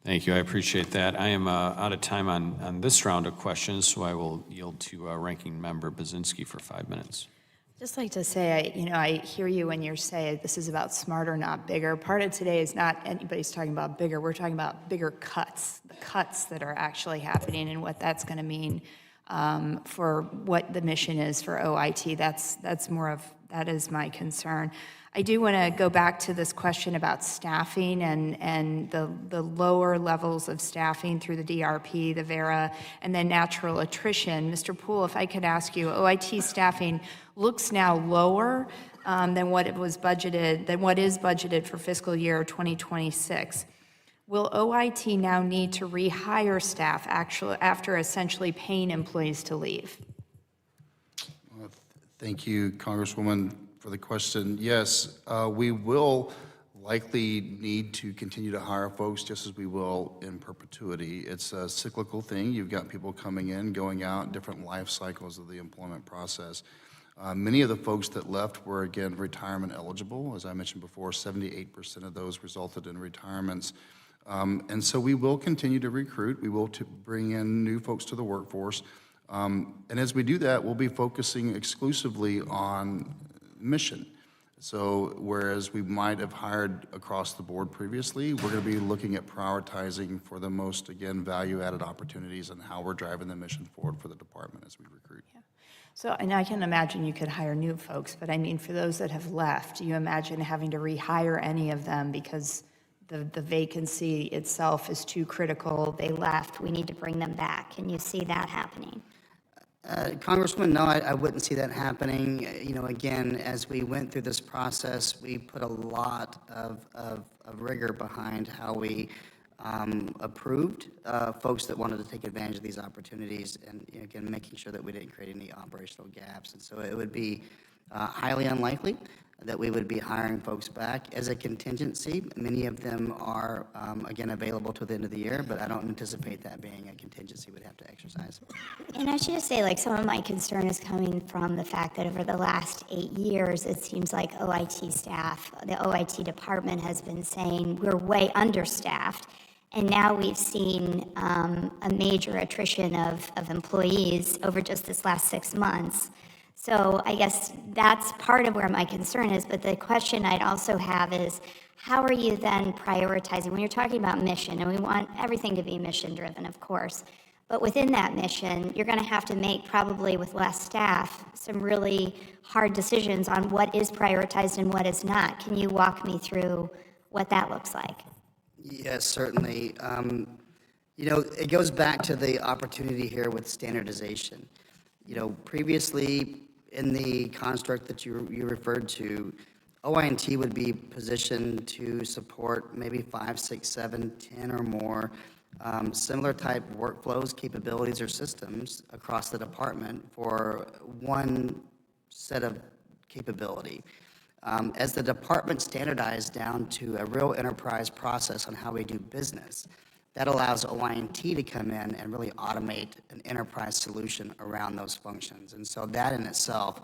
Thank you, I appreciate that. I am out of time on this round of questions, so I will yield to Ranking Member Baczynski for 5 minutes. Just like to say, I hear you when you're saying this is about smarter, not bigger. Part of today is not anybody's talking about bigger. We're talking about bigger cuts, the cuts that are actually happening and what that's going to mean for what the mission is for OIT. That is my concern. I do want to go back to this question about staffing and the lower levels of staffing through the DRP, the VERA, and then natural attrition. Mr. Poole, if I could ask you, OIT staffing looks now lower than what is budgeted for fiscal year 2026. Will OIT now need to rehire staff after essentially paying employees to leave? Thank you, Congresswoman, for the question. Yes, we will likely need to continue to hire folks just as we will in perpetuity. It's a cyclical thing. You've got people coming in, going out, different life cycles of the employment process. Many of the folks that left were, again, retirement eligible. As I mentioned before, 78% of those resulted in retirements. And so we will continue to recruit. We will bring in new folks to the workforce. And as we do that, we'll be focusing exclusively on mission. So whereas we might have hired across the board previously, we're going to be looking at prioritizing for the most, again, value-added opportunities and how we're driving the mission forward for the department as we recruit. Yeah. So, and I can imagine you could hire new folks, but I mean, for those that have left, do you imagine having to rehire any of them because the vacancy itself is too critical? They left, we need to bring them back. Can you see that happening? Congressman, no, I wouldn't see that happening. Again, as we went through this process, we put a lot of rigor behind how we approved folks that wanted to take advantage of these opportunities, and again, making sure that we didn't create any operational gaps. And so it would be highly unlikely that we would be hiring folks back as a contingency. Many of them are, again, available to the end of the year, but I don't anticipate that being a contingency we'd have to exercise. And I should just say, some of my concern is coming from the fact that over the last 8 years, it seems like OIT staff, the OIT department has been saying we're way understaffed. And now we've seen a major attrition of employees over just this last 6 months. So I guess that's part of where my concern is, but the question I'd also have is, how are you then prioritizing, when you're talking about mission, and we want everything to be mission-driven, of course, but within that mission, you're going to have to make, probably with less staff, some really hard decisions on what is prioritized and what is not. Can you walk me through what that looks like? Yes, certainly. It goes back to the opportunity here with standardization. Previously, in the construct that you referred to, OIT would be positioned to support maybe 5, 6, 7, 10 or more similar type workflows, capabilities, or systems across the department for one set of capability. As the department standardized down to a real enterprise process on how we do business, that allows OIT to come in and really automate an enterprise solution around those functions. And so that in itself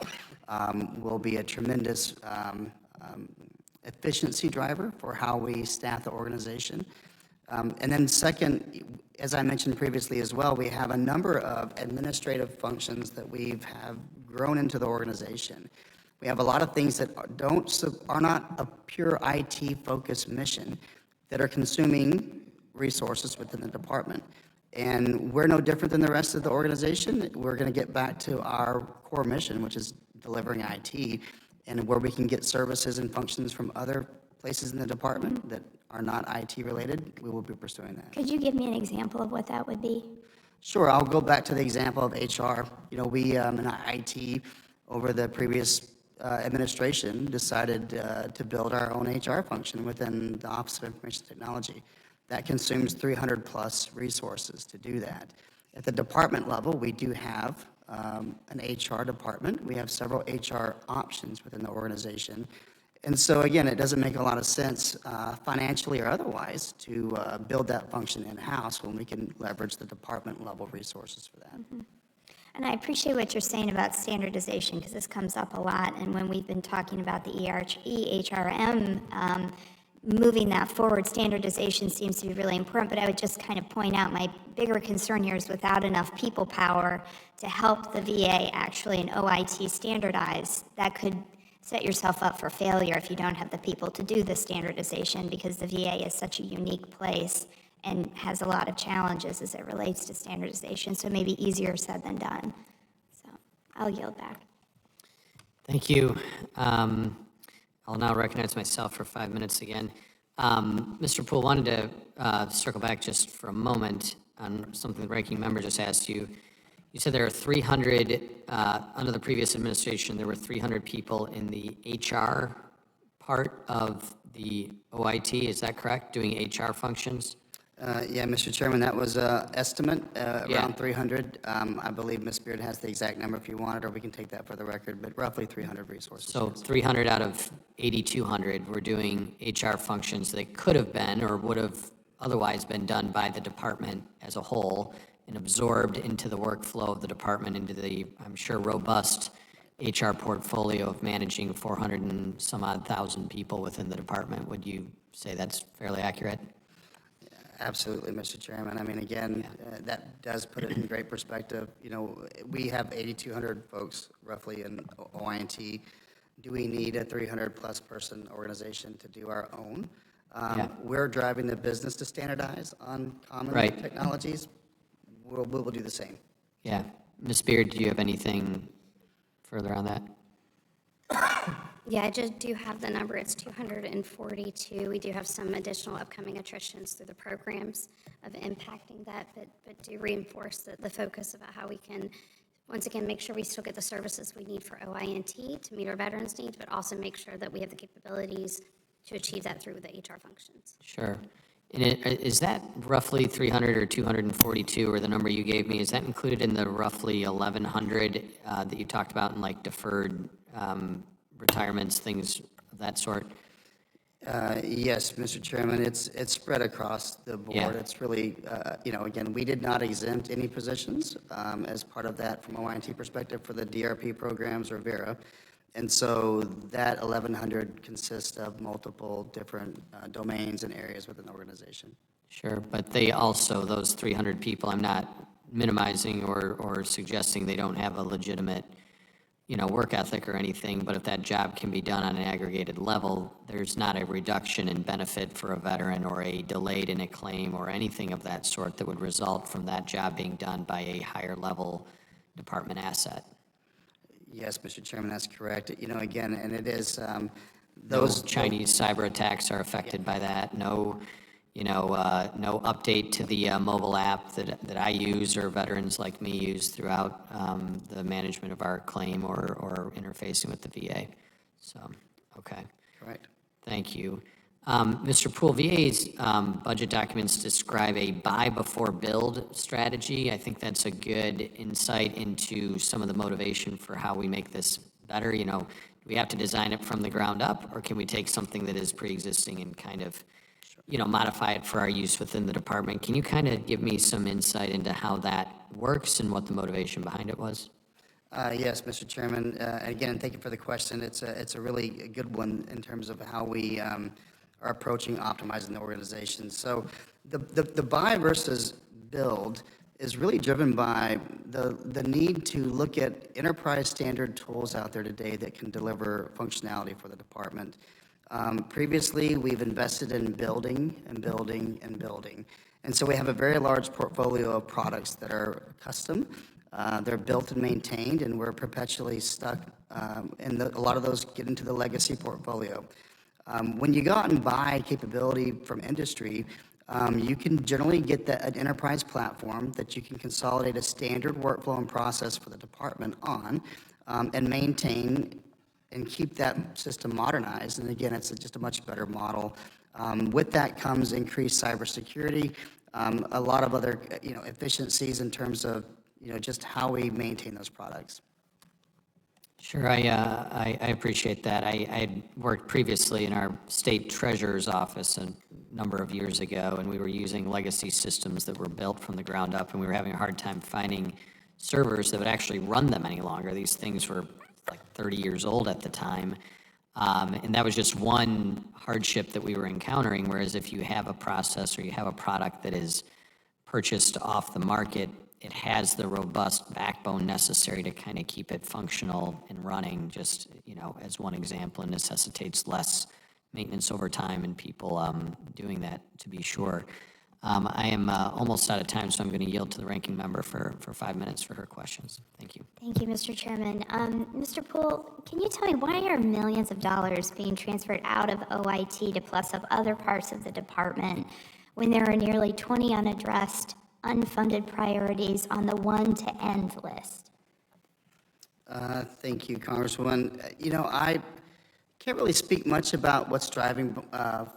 will be a tremendous efficiency driver for how we staff the organization. And then second, as I mentioned previously as well, we have a number of administrative functions that have grown into the organization. We have a lot of things that are not a pure IT-focused mission that are consuming resources within the department. And we're no different than the rest of the organization. We're going to get back to our core mission, which is delivering IT, and where we can get services and functions from other places in the department that are not IT related, we will be pursuing that. Could you give me an example of what that would be? Sure, I'll go back to the example of HR. We in IT over the previous administration decided to build our own HR function within the Office of Information Technology. That consumes 300 plus resources to do that. At the department level, we do have an HR department. We have several HR options within the organization. And so again, it doesn't make a lot of sense financially or otherwise to build that function in-house when we can leverage the department level resources for that. And I appreciate what you're saying about standardization, because this comes up a lot, and when we've been talking about the EHRM, moving that forward, standardization seems to be really important, but I would just kind of point out my bigger concern here is without enough people power to help the VA actually in OIT standardize, that could set yourself up for failure if you don't have the people to do the standardization, because the VA is such a unique place and has a lot of challenges as it relates to standardization, so maybe easier said than done. So I'll yield back. Thank you. I'll now recognize myself for 5 minutes again. Mr. Poole, wanted to circle back just for a moment on something the ranking member just asked you. You said there are 300, under the previous administration, there were 300 people in the HR part of the OIT, is that correct, doing HR functions? Yeah, Mr. Chairman, that was an estimate, around 300. I believe Ms. Beard has the exact number if you want it, or we can take that for the record, but roughly 300 resources. So 300 out of 8,200 were doing HR functions that could have been or would have otherwise been done by the department as a whole and absorbed into the workflow of the department, into the, I'm sure, robust HR portfolio of managing 400 and some odd thousand people within the department. Would you say that's fairly accurate? Absolutely, Mr. Chairman. I mean, again, that does put it in great perspective. You know, we have 8,200 folks roughly in OINT. Do we need a 300-plus person organization to do our own? We're driving the business to standardize on common technologies. We'll do the same. Yeah. Ms. Beard, do you have anything further on that? Yeah, I just do have the number. It's 242. We do have some additional upcoming attritions through the programs of impacting that, but do reinforce the focus about how we can, once again, make sure we still get the services we need for OINT to meet our veterans' needs, but also make sure that we have the capabilities to achieve that through the HR functions. Sure. And is that roughly 300 or 242, or the number you gave me, is that included in the roughly 1,100 that you talked about in like deferred retirements, things of that sort? Yes, Mr. Chairman, it's spread across the board. Yeah. It's really, you know, again, we did not exempt any positions as part of that from OINT perspective for the DRP programs or VERA. And so that 1,100 consists of multiple different domains and areas within the organization. Sure, but they also, those 300 people, I'm not minimizing or suggesting they don't have a legitimate, you know, work ethic or anything, but if that job can be done on an aggregated level, there's not a reduction in benefit for a veteran or a delayed in a claim or anything of that sort that would result from that job being done by a higher level department asset. Yes, Mr. Chairman, that's correct. You know, again, and it is Those Chinese cyber attacks are affected by that. No, you know, no update to the mobile app that I use or veterans like me use throughout the management of our claim or interfacing with the VA. So, okay. Correct. Thank you. Mr. Poole, VA's budget documents describe a buy before build strategy. I think that's a good insight into some of the motivation for how we make this better. You know, do we have to design it from the ground up, or can we take something that is pre-existing and kind of, you know, modify it for our use within the department? Can you kind of give me some insight into how that works and what the motivation behind it was? Yes, Mr. Chairman. Again, thank you for the question. It's a really good one in terms of how we are approaching optimizing the organization. So the buy versus build is really driven by the need to look at enterprise standard tools out there today that can deliver functionality for the department. Previously, we've invested in building and building and building. And so we have a very large portfolio of products that are custom. They're built and maintained, and we're perpetually stuck, and a lot of those get into the legacy portfolio. When you go out and buy capability from industry, you can generally get an enterprise platform that you can consolidate a standard workflow and process for the department on and maintain and keep that system modernized. And again, it's just a much better model. With that comes increased cybersecurity, a lot of other efficiencies in terms of just how we maintain those products. Sure, I appreciate that. I had worked previously in our state treasurer's office a number of years ago, and we were using legacy systems that were built from the ground up, and we were having a hard time finding servers that would actually run them any longer. These things were like 30 years old at the time. And that was just one hardship that we were encountering, whereas if you have a process or you have a product that is purchased off the market, it has the robust backbone necessary to kind of keep it functional and running, just, as one example, and necessitates less maintenance over time and people doing that, to be sure. I am almost out of time, so I'm going to yield to the ranking member for 5 minutes for her questions. Thank you. Thank you, Mr. Chairman. Mr. Poole, can you tell me why are millions of dollars being transferred out of OIT to plus of other parts of the department when there are nearly 20 unaddressed, unfunded priorities on the one-to-end list? Thank you, Congresswoman. I can't really speak much about what's driving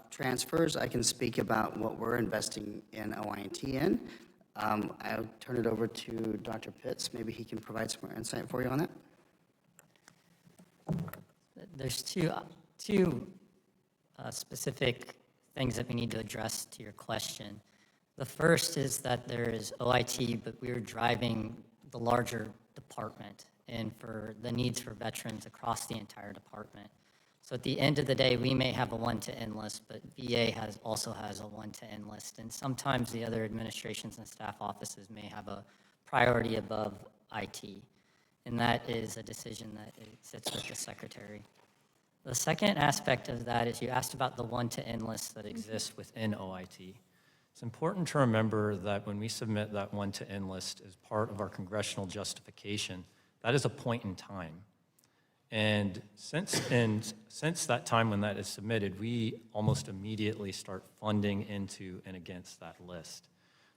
transfers. I can speak about what we're investing in OIT in. I'll turn it over to Dr. Puetz. Maybe he can provide some more insight for you on that. There's two specific things that we need to address to your question. The first is that there is OIT, but we're driving the larger department and for the needs for veterans across the entire department. So at the end of the day, we may have a one-to-end list, but VA also has a one-to-end list. And sometimes the other administrations and staff offices may have a priority above IT. And that is a decision that sits with the secretary. The second aspect of that is you asked about the one-to-end list that exists within OIT. It's important to remember that when we submit that one-to-end list as part of our congressional justification, that is a point in time. And since that time when that is submitted, we almost immediately start funding into and against that list.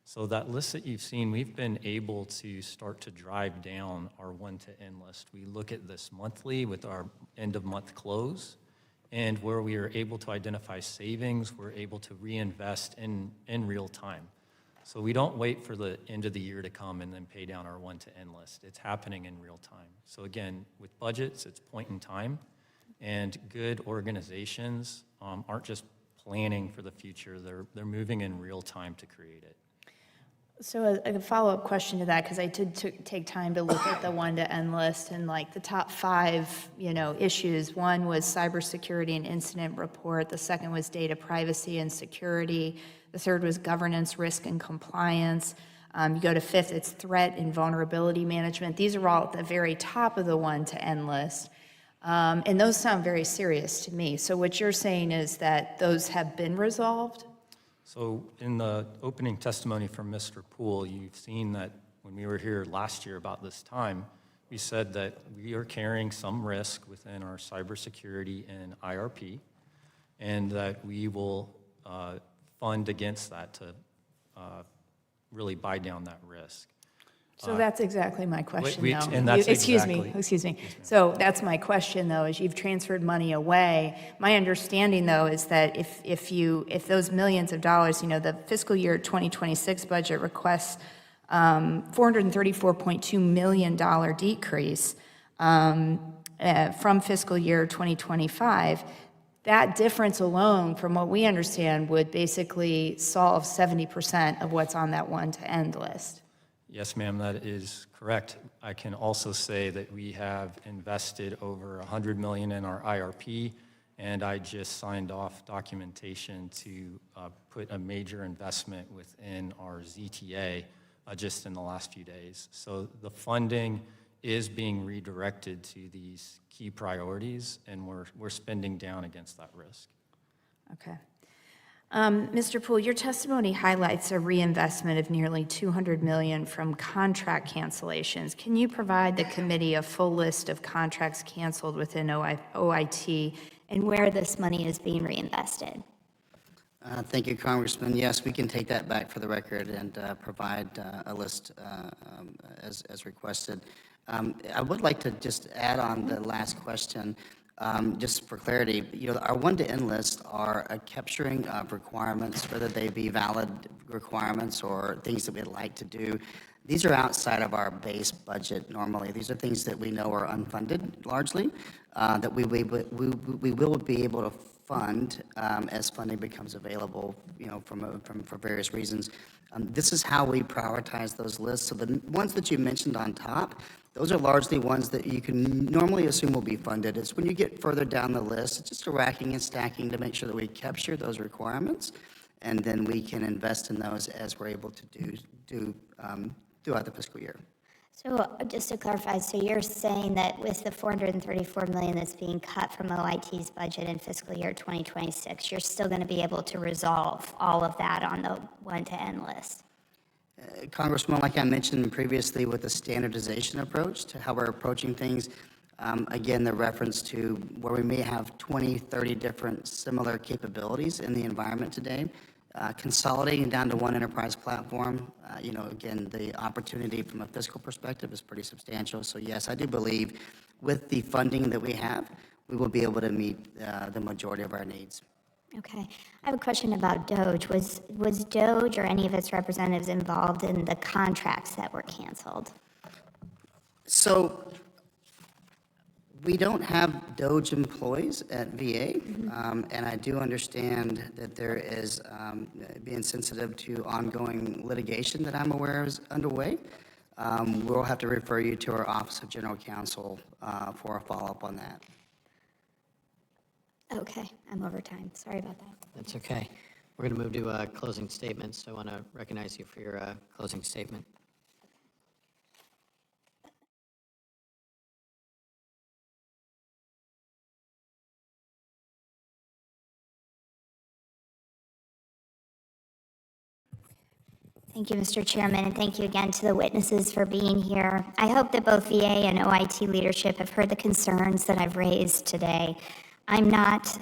So that list that you've seen, we've been able to start to drive down our one-to-end list. We look at this monthly with our end-of-month close, and where we are able to identify savings, we're able to reinvest in real time. So we don't wait for the end of the year to come and then pay down our one-to-end list. It's happening in real time. So again, with budgets, it's point in time, and good organizations aren't just planning for the future, they're moving in real time to create it. So a follow-up question to that, because I did take time to look at the one-to-end list, and like the top 5, issues. One was cybersecurity and incident report. The second was data privacy and security. The third was governance, risk, and compliance. You go to 5th, it's threat and vulnerability management. These are all at the very top of the one-to-end list. And those sound very serious to me. So what you're saying is that those have been resolved? So in the opening testimony from Mr. Poole, you've seen that when we were here last year about this time, we said that we are carrying some risk within our cybersecurity and IRP, and that we will fund against that to really buy down that risk. So that's exactly my question, though. And that's Excuse exactly, me. So that's my question, though, is you've transferred money away. My understanding, though, is that if those millions of dollars, the fiscal year 2026 budget requests $434.2 million decrease from fiscal year 2025, that difference alone, from what we understand, would basically solve 70% of what's on that one-to-end list. Yes, ma'am, that is correct. I can also say that we have invested over $100 million in our IRP, and I just signed off documentation to put a major investment within our ZTA just in the last few days. So the funding is being redirected to these key priorities, and we're spending down against that risk. Okay. Mr. Poole, your testimony highlights a reinvestment of nearly $200 million from contract cancellations. Can you provide the committee a full list of contracts canceled within OIT And where this money is being reinvested? Thank you, Congressman. Yes, we can take that back for the record and provide a list as requested. I would like to just add on the last question. Just for clarity, our one-to-N lists are a capturing of requirements, whether they be valid requirements or things that we'd like to do. These are outside of our base budget normally. These are things that we know are unfunded largely, that we will be able to fund as funding becomes available, for various reasons. This is how we prioritize those lists. So the ones that you mentioned on top, those are largely ones that you can normally assume will be funded. It's when you get further down the list, it's just a racking and stacking to make sure that we capture those requirements, and then we can invest in those as we're able to do throughout the fiscal year. So just to clarify, so you're saying that with the $434 million that's being cut from OIT's budget in fiscal year 2026, you're still going to be able to resolve all of that on the one-to-N list? Congressman, like I mentioned previously with the standardization approach to how we're approaching things, again, the reference to where we may have 20, 30 different similar capabilities in the environment today, consolidating down to one enterprise platform, again, the opportunity from a fiscal perspective is pretty substantial. So yes, I do believe with the funding that we have, we will be able to meet the majority of our needs. Okay. I have a question about DOGE. Was DOGE or any of its representatives involved in the contracts that were canceled? So we don't have DOGE employees at VA, and I do understand that there is being sensitive to ongoing litigation that I'm aware is underway. We'll have to refer you to our Office of General Counsel for a follow-up on that. Okay, I'm over time. Sorry about that. That's okay. We're going to move to closing statements. So I want to recognize you for your closing statement. Thank you, Mr. Chairman, and thank you again to the witnesses for being here. I hope that both VA and OIT leadership have heard the concerns that I've raised today. I'm not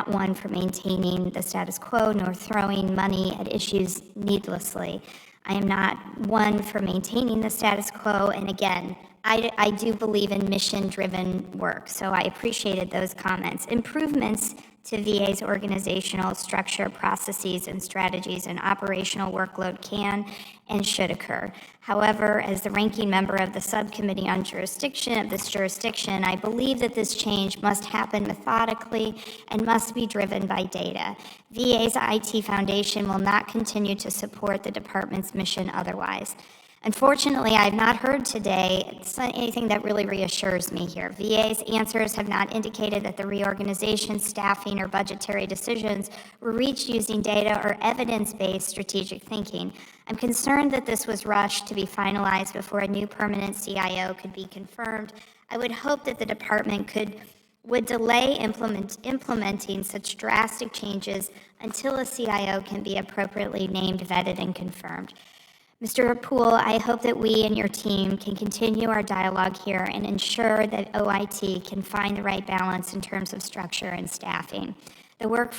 one for maintaining the status quo nor throwing money at issues needlessly. I am not one for maintaining the status quo, and again, I do believe in mission-driven work, so I appreciated those comments. Improvements to VA's organizational structure, processes, and strategies and operational workload can and should occur. However, as the ranking member of the subcommittee on jurisdiction of this jurisdiction, I believe that this change must happen methodically and must be driven by data. VA's IT Foundation will not continue to support the department's mission otherwise. Unfortunately, I have not heard today anything that really reassures me here. VA's answers have not indicated that the reorganization, staffing, or budgetary decisions were reached using data or evidence-based strategic thinking. I'm concerned that this was rushed to be finalized before a new permanent CIO could be confirmed. I would hope that the department would delay implementing such drastic changes until a CIO can be appropriately named, vetted, and confirmed. Mr. Poole, I hope that we and your team can continue our dialogue here and ensure that OIT can find the right balance in terms of structure and staffing. The work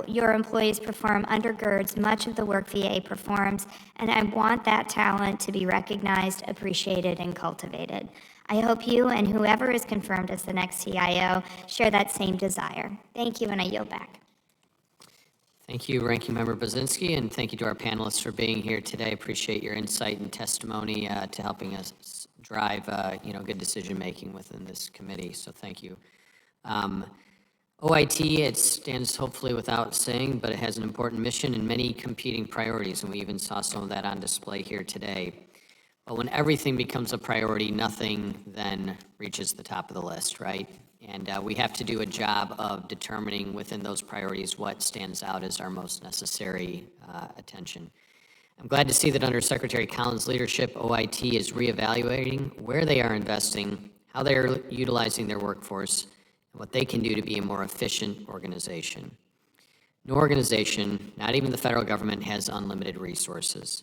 your employees perform undergirds much of the work VA performs, and I want that talent to be recognized, appreciated, and cultivated. I hope you and whoever is confirmed as the next CIO share that same desire. Thank you, and I yield back. Thank you, Ranking Member Brzezinski, and thank you to our panelists for being here today. Appreciate your insight and testimony to helping us drive, good decision-making within this committee, so thank you. OIT, it stands hopefully without saying, but it has an important mission and many competing priorities, and we even saw some of that on display here today. But when everything becomes a priority, nothing then reaches the top of the list, right? And we have to do a job of determining within those priorities what stands out as our most necessary attention. I'm glad to see that under Secretary Collins' leadership, OIT is reevaluating where they are investing, how they are utilizing their workforce, and what they can do to be a more efficient organization. No organization, not even the federal government, has unlimited resources.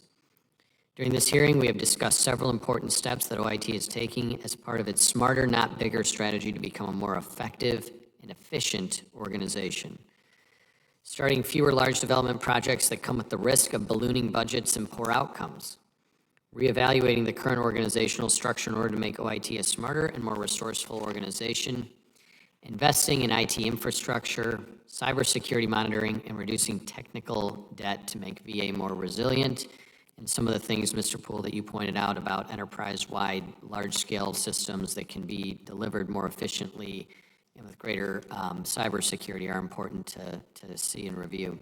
During this hearing, we have discussed several important steps that OIT is taking as part of its smarter, not bigger strategy to become a more effective and efficient organization. Starting fewer large development projects that come with the risk of ballooning budgets and poor outcomes. Reevaluating the current organizational structure in order to make OIT a smarter and more resourceful organization. investing in IT infrastructure, cybersecurity monitoring, and reducing technical debt to make VA more resilient, and some of the things, Mr. Poole, that you pointed out about enterprise-wide, large-scale systems that can be delivered more efficiently and with greater cybersecurity are important to see and review.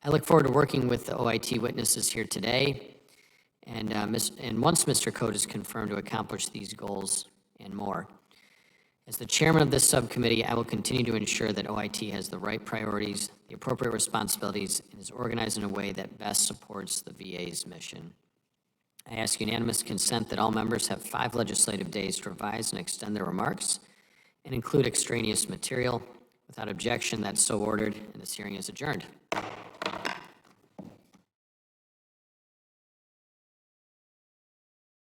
I look forward to working with the OIT witnesses here today, and once Mr. Code is confirmed to accomplish these goals and more. As the chairman of this subcommittee, I will continue to ensure that OIT has the right priorities, the appropriate responsibilities, and is organized in a way that best supports the VA's mission. I ask unanimous consent that all members have 5 legislative days to revise and extend their remarks and include extraneous material. Without objection, that's so ordered, and this hearing is adjourned.